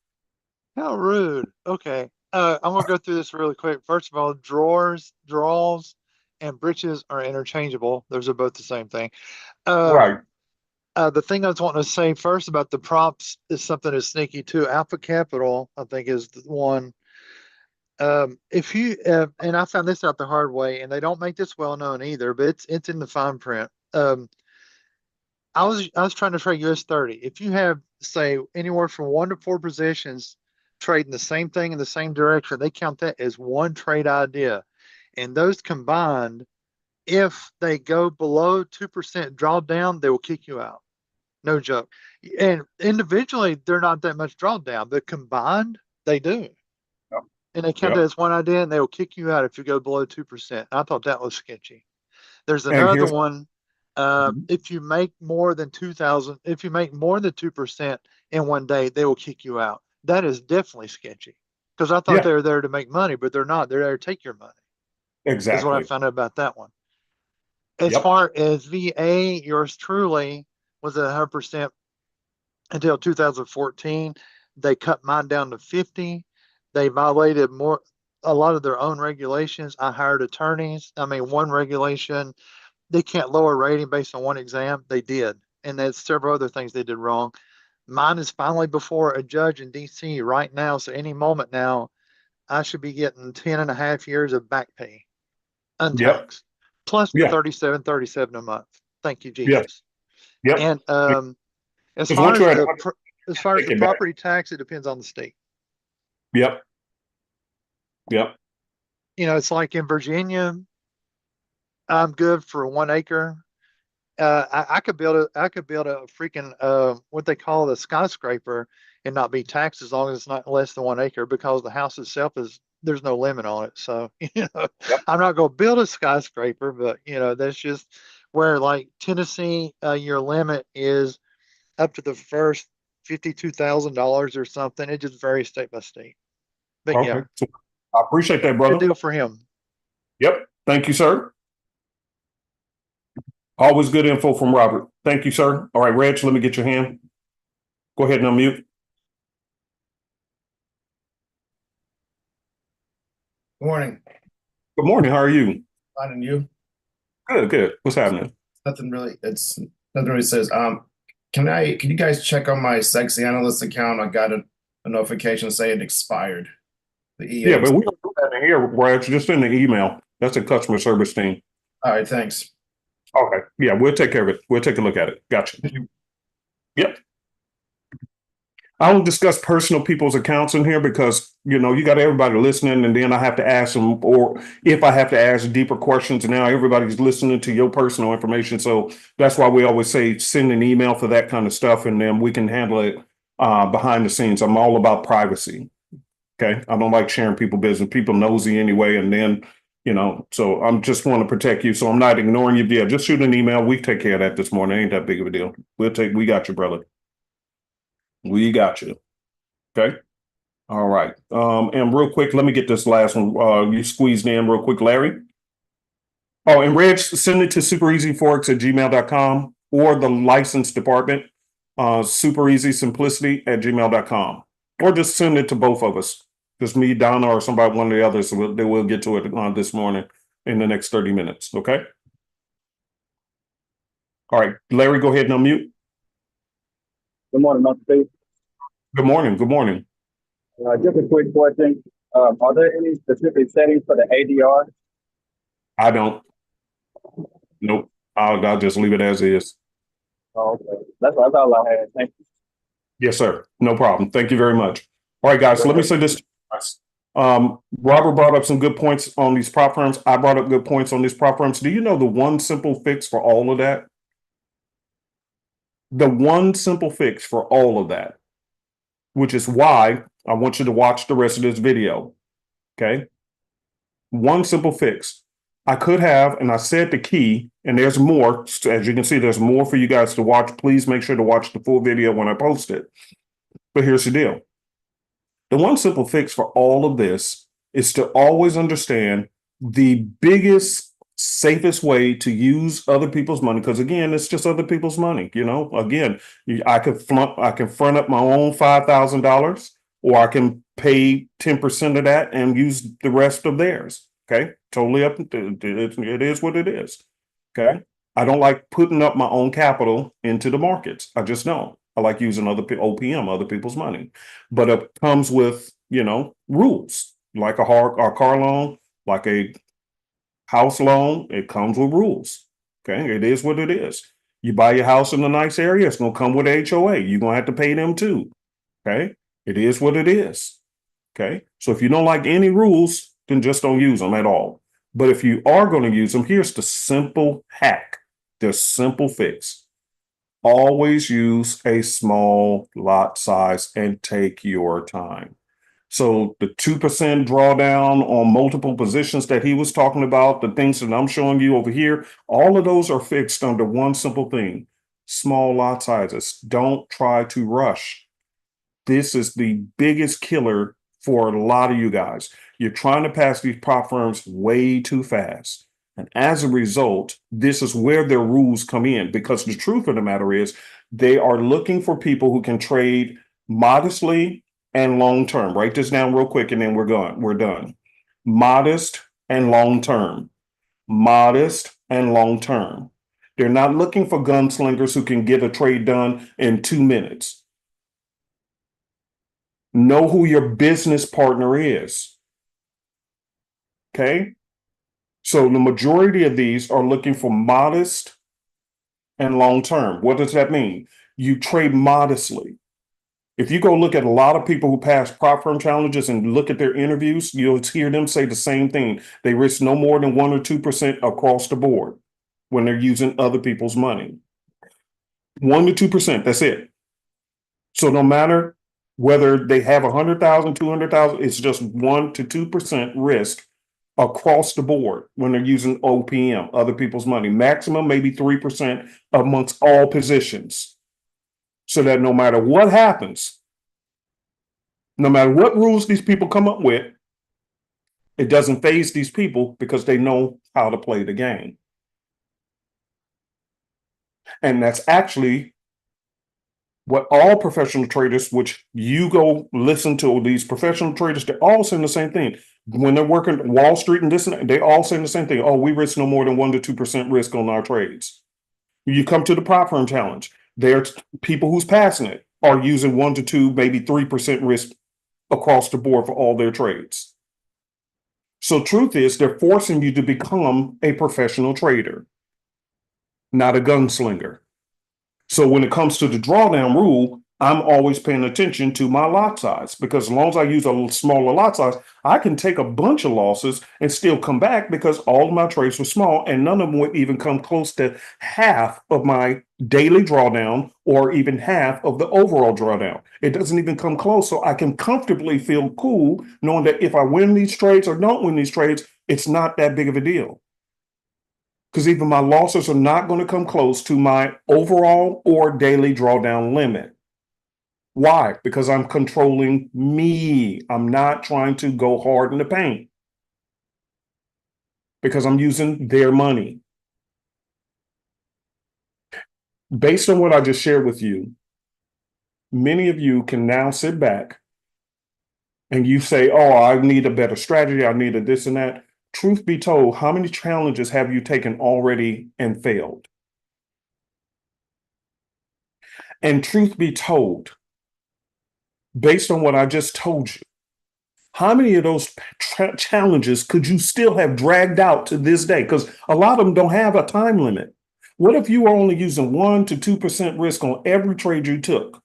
How rude. Okay. I'm gonna go through this really quick. First of all, draws, and breeches are interchangeable. Those are both the same thing. Right. The thing I was wanting to say first about the props is something that's sneaky too. Alpha Capital, I think, is the one. If you and I found this out the hard way, and they don't make this well known either, but it's in the fine print. I was trying to trade US 30. If you have, say, anywhere from 1 to 4 positions trading the same thing in the same direction, they count that as one trade idea. And those combined, if they go below 2% drawdown, they will kick you out. No joke. And individually, they're not that much drawdown, but combined, they do. Yep. And they count that as one idea, and they will kick you out if you go below 2%. I thought that was sketchy. There's another one. If you make more than 2,000, if you make more than 2% in one day, they will kick you out. That is definitely sketchy because I thought they were there to make money, but they're not. They're there to take your money. Exactly. Is what I found out about that one. As far as VA, yours truly was at 100% until 2014. They cut mine down to 50. They violated a lot of their own regulations. I hired attorneys. I mean, one regulation, they can't lower rating based on one exam. They did. And there's several other things they did wrong. Mine is finally before a judge in DC right now. So any moment now, I should be getting 10 and a half years of back pay, Yep. untaxed, plus the Yeah. 37 a month. Thank you, Yeah. Jesus. Yep. And as Because far once as you're at the property tax, it depends on the state. Yep. Yep. You know, it's like in Virginia, I'm good for 1 acre. I could build a freaking what they call a skyscraper and not be taxed as long as it's not less than 1 acre because the house itself there's no limit on it. So, Yep. I'm not going to build a skyscraper, but that's just where like Tennessee, your limit is up to the first $52,000 or something. It just varies state by state. But Okay. So I appreciate that, good brother. deal for him. Yep. Thank you, sir. Always good info from Robert. Thank you, sir. All right, Reg, let me get your hand. Go ahead and unmute. Good morning. Good morning. How are you? Fine, and you? Good, good. What's happening? Nothing really. It's nothing really says. Can you guys check on my Sexy Analyst account? I got a notification saying it expired. The EA. Yeah, but we don't do that in here, Reg. Just in the email. That's a customer service team. All right, thanks. Okay. Yeah, we'll take care of it. We'll take a look at it. Gotcha. Yep. I don't discuss personal people's accounts in here because, you got everybody listening, and then I have to ask them, or if I have to ask deeper questions, now everybody's listening to your personal information. So that's why we always say send an email for that kind of stuff, and then we can handle it behind the scenes. I'm all about privacy. Okay. I don't like sharing people business. People nosy anyway. And then, so I'm just want to protect you. So I'm not ignoring you. Yeah, just shoot an email. We take care of that this morning. Ain't that big of a deal. We got you, brother. We got you. Okay. All right. And real quick, let me get this last one. You squeezed in real quick, Larry. Oh, and Reg, send it to superezforex@gmail.com or the license department, supereasysimplicity@gmail.com. Or just send it to both of us. Just me, Donna, or somebody, one of the others. We'll get to it this morning in the next 30 minutes. Okay. All right. Larry, go ahead and unmute. Good morning, Dr. Steve. Good morning. Good morning. Just a quick question. Are there any specific settings for the ADR? I don't. Nope. I'll just leave it as is. Oh, okay. That's all I had. Thank you. Yes, sir. No problem. Thank you very much. All right, guys. So let me say this. Robert brought up some good points on these prop firms. I brought up good points on these prop firms. Do you know the one simple fix for all of that? The one simple fix for all of that, which is why I want you to watch the rest of this video. Okay. One simple fix. I could have, and I said the key, and there's more. As you can see, there's more for you guys to watch. Please make sure to watch the full video when I post it. But here's the deal. The one simple fix for all of this is to always understand the biggest, safest way to use other people's money. Because again, it's just other people's money. Again, I can front up my own $5,000, or I can pay 10% of that and use the rest of theirs. Okay, totally up. It is what it is. Okay, I don't like putting up my own capital into the markets. I just don't. I like using OPM, other people's money, but it comes with rules. Like a car loan, like a house loan, it comes with rules. Okay, it is what it is. You buy your house in a nice area, it's gonna come with HOA. You're gonna have to pay them too. Okay, it is what it is. Okay, so if you don't like any rules, then just don't use them at all. But if you are going to use them, here's the simple hack, the simple fix. Always use a small lot size and take your time. So the 2% drawdown on multiple positions that he was talking about, the things that I'm showing you over here, all of those are fixed under one simple thing: small lot sizes. Don't try to rush. This is the biggest killer for a lot of you guys. You're trying to pass these prop firms way too fast. And as a result, this is where their rules come in, because the truth of the matter is they are looking for people who can trade modestly and long term. Write this down real quick and then we're gone. We're done. Modest and long term. Modest and long term. They're not looking for gunslingers who can get a trade done in 2 minutes. Know who your business partner is. Okay? So the majority of these are looking for modest and long term. What does that mean? You trade modestly. If you go look at a lot of people who pass prop firm challenges and look at their interviews, you'll hear them say the same thing. They risk no more than 1 or 2% across the board when they're using other people's money. 1 to 2%, that's it. So no matter whether they have 100,000, 200,000, it's just 1 to 2% risk across the board when they're using OPM, other people's money. Maximum maybe 3% amongst all positions. So that no matter what happens, no matter what rules these people come up with, it doesn't faze these people because they know how to play the game. And that's actually what all professional traders, which you go listen to these professional traders, they're all saying the same thing. When they're working Wall Street and this and that, they all saying the same thing. Oh, we risk no more than 1 to 2% risk on our trades. You come to the prop firm challenge, there's people who's passing it are using 1 to 2, maybe 3% risk across the board for all their trades. So truth is, they're forcing you to become a professional trader, not a gunslinger. So when it comes to the drawdown rule, I'm always paying attention to my lot size, because as long as I use a smaller lot size, I can take a bunch of losses and still come back because all of my trades were small and none of them would even come close to half of my daily drawdown or even half of the overall drawdown. It doesn't even come close. So I can comfortably feel cool knowing that if I win these trades or don't win these trades, it's not that big of a deal. Because even my losses are not going to come close to my overall or daily drawdown limit. Why? Because I'm controlling me. I'm not trying to go hard in the paint. Because I'm using their money. Based on what I just shared with you, many of you can now sit back and you say, oh, I need a better strategy. I need a this and that. Truth be told, how many challenges have you taken already and failed? And truth be told, based on what I just told you, how many of those challenges could you still have dragged out to this day? Because a lot of them don't have a time limit. What if you were only using 1 to 2% risk on every trade you took?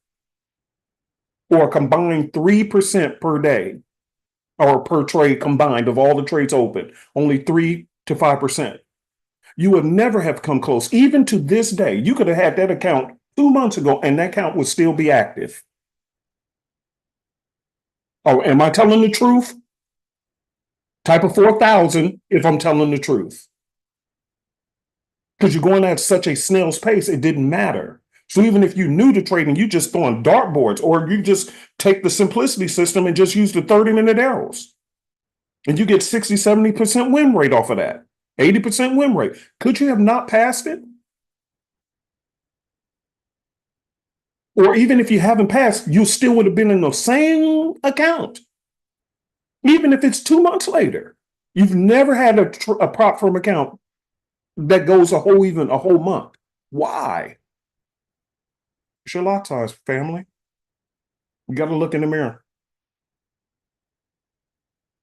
Or a combined 3% per day? Or per trade combined of all the trades open, only 3 to 5%. You would never have come close. Even to this day, you could have had that account 2 months ago and that account would still be active. Oh, am I telling the truth? Type of 4,000 if I'm telling the truth. Because you're going at such a snail's pace, it didn't matter. So even if you knew the trading, you just throwing dartboards, or you just take the simplicity system and just use the 30-minute arrows. And you get 60, 70% win rate off of that. 80% win rate. Could you have not passed it? Or even if you haven't passed, you still would have been in the same account. Even if it's 2 months later. You've never had a prop firm account that goes a whole month. Why? It's your lot size, family. You got to look in the mirror.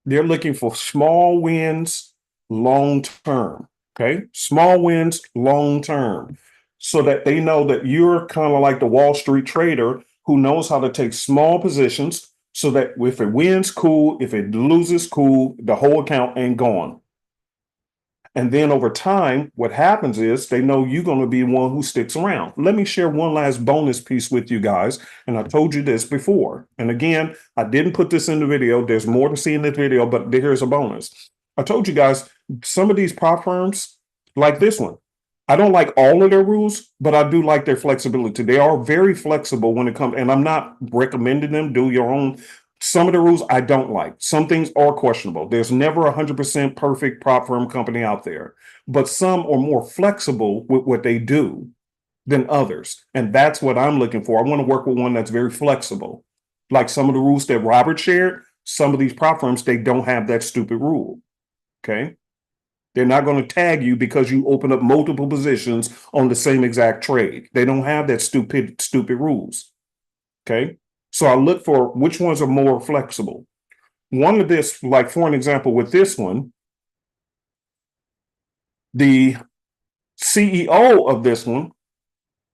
They're looking for small wins long term. Okay. Small wins long term. So that they know that you're kind of like the Wall Street trader who knows how to take small positions so that if it wins, cool. If it loses, cool. The whole account ain't gone. And then over time, what happens is they know you're going to be one who sticks around. Let me share one last bonus piece with you guys. And I told you this before. And again, I didn't put this in the video. There's more to see in this video, but here's a bonus. I told you guys, some of these prop firms, like this one, I don't like all of their rules, but I do like their flexibility. They are very flexible when it comes, and I'm not recommending them do your own. Some of the rules I don't like. Some things are questionable. There's never 100% perfect prop firm company out there, but some are more flexible with what they do than others. And that's what I'm looking for. I want to work with one that's very flexible. Like some of the rules that Robert shared, some of these prop firms, they don't have that stupid rule. Okay. They're not going to tag you because you open up multiple positions on the same exact trade. They don't have that stupid rules. Okay. So I look for which ones are more flexible. One of this, like for an example, with this one, the CEO of this one,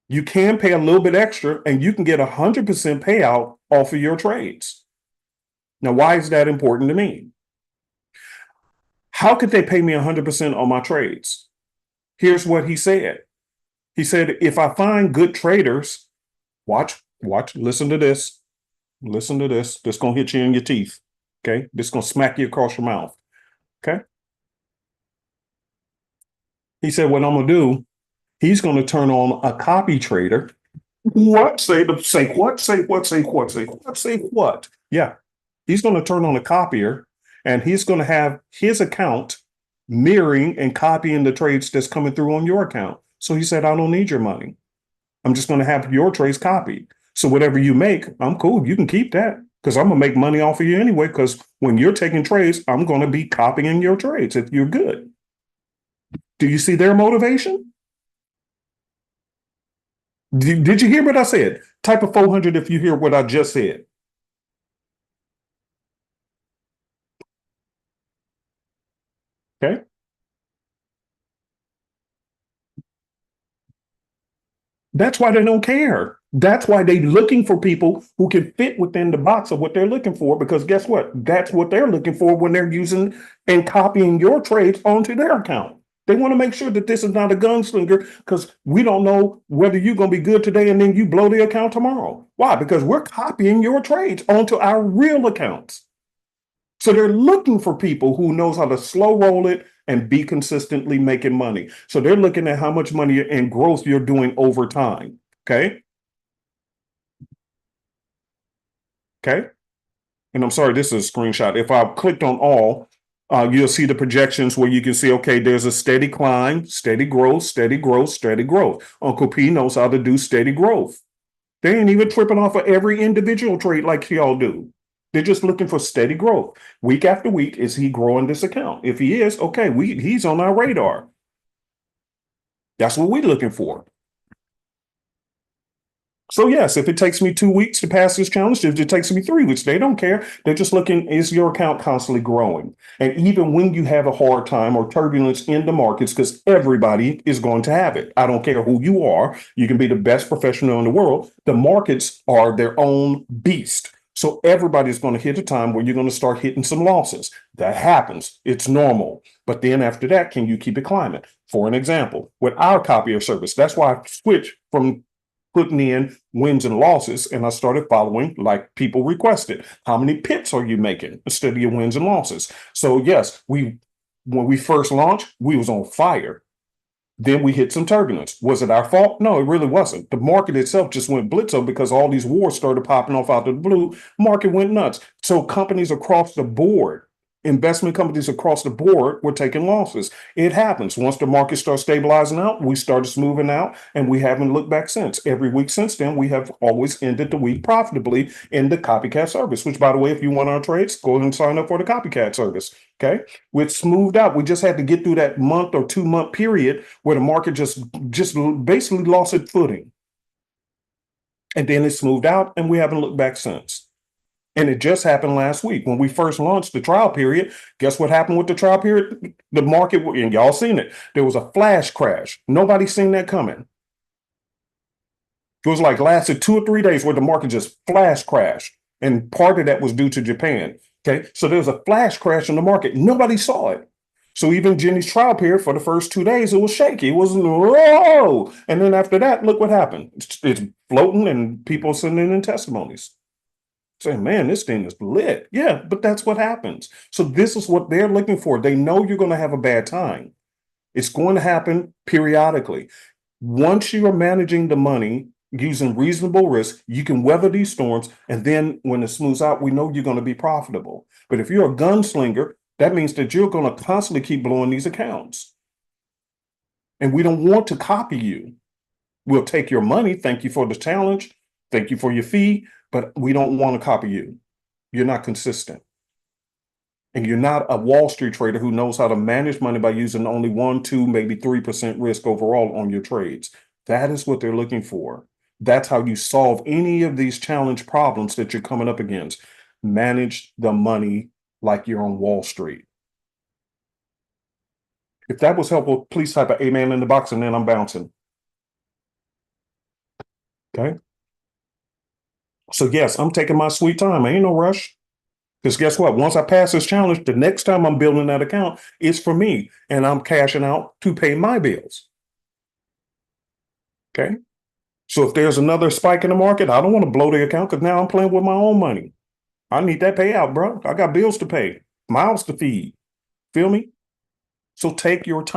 you can pay a little bit extra and you can get 100% payout off of your trades. Now, why is that important to me? How could they pay me 100% on my trades? Here's what he said. He said, if I find good traders, watch, listen to this. Listen to this. This is going to hit you in your teeth. Okay. This is going to smack you across your mouth. Okay. He said, what I'm going to do, he's going to turn on a copy trader. What? Say what? Yeah. He's going to turn on a copier and he's going to have his account mirroring and copying the trades that's coming through on your account. So he said, I don't need your money. I'm just going to have your trades copied. So whatever you make, I'm cool. You can keep that because I'm going to make money off of you anyway. Because when you're taking trades, I'm going to be copying your trades if you're good. Do you see their motivation? Did you hear what I said? Type of 400 if you hear what I just said. Okay. That's why they don't care. That's why they're looking for people who can fit within the box of what they're looking for, because guess what? That's what they're looking for when they're using and copying your trades onto their account. They want to make sure that this is not a gunslinger because we don't know whether you're going to be good today and then you blow the account tomorrow. Why? Because we're copying your trades onto our real accounts. So they're looking for people who knows how to slow roll it and be consistently making money. So they're looking at how much money and growth you're doing over time. Okay. Okay. And I'm sorry, this is a screenshot. If I clicked on all, you'll see the projections where you can see, okay, there's a steady climb, steady growth, steady growth, steady growth. Uncle P knows how to do steady growth. They ain't even tripping off of every individual trade like y'all do. They're just looking for steady growth. Week after week, is he growing this account? If he is, okay, he's on our radar. That's what we're looking for. So yes, if it takes me 2 weeks to pass this challenge, if it takes me 3 weeks, they don't care. They're just looking, is your account constantly growing? And even when you have a hard time or turbulence in the markets, because everybody is going to have it. I don't care who you are. You can be the best professional in the world. The markets are their own beast. So everybody's going to hit a time where you're going to start hitting some losses. That happens. It's normal. But then after that, can you keep it climbing? For an example, with our copier service, that's why I switched from putting in wins and losses, and I started following like people requested. How many pips are you making instead of your wins and losses? So yes, when we first launched, we was on fire. Then we hit some turbulence. Was it our fault? No, it really wasn't. The market itself just went blitzo because all these wars started popping off out of the blue. Market went nuts. So companies across the board, investment companies across the board were taking losses. It happens. Once the market starts stabilizing out, we started smoothing out and we haven't looked back since. Every week since then, we have always ended the week profitably in the copycat service, which by the way, if you want our trades, go ahead and sign up for the copycat service. Okay. We're smoothed out. We just had to get through that month or 2 month period where the market just basically lost its footing. And then it smoothed out and we haven't looked back since. And it just happened last week when we first launched the trial period. Guess what happened with the trial period? The market, and y'all seen it. There was a flash crash. Nobody seen that coming. It was like lasted 2 or 3 days where the market just flash crashed. And part of that was due to Japan. Okay. So there was a flash crash in the market. Nobody saw it. So even Jenny's trial period for the first 2 days, it was shaky. It wasn't, whoa. And then after that, look what happened. It's floating and people sending in testimonies. Saying, man, this thing is lit. Yeah, but that's what happens. So this is what they're looking for. They know you're going to have a bad time. It's going to happen periodically. Once you are managing the money using reasonable risk, you can weather these storms. And then when it smooths out, we know you're going to be profitable. But if you're a gunslinger, that means that you're going to constantly keep blowing these accounts. And we don't want to copy you. We'll take your money. Thank you for the challenge. Thank you for your fee, but we don't want to copy you. You're not consistent. And you're not a Wall Street trader who knows how to manage money by using only 1, 2, maybe 3% risk overall on your trades. That is what they're looking for. That's how you solve any of these challenge problems that you're coming up against. Manage the money like you're on Wall Street. If that was helpful, please type an amen in the box and then I'm bouncing. Okay. So yes, I'm taking my sweet time. Ain't no rush. Because guess what? Once I pass this challenge, the next time I'm building that account, it's for me. And I'm cashing out to pay my bills. Okay. So if there's another spike in the market, I don't want to blow the account because now I'm playing with my own money. I need that payout, bro. I got bills to pay, mouths to feed. Feel me? So take your time.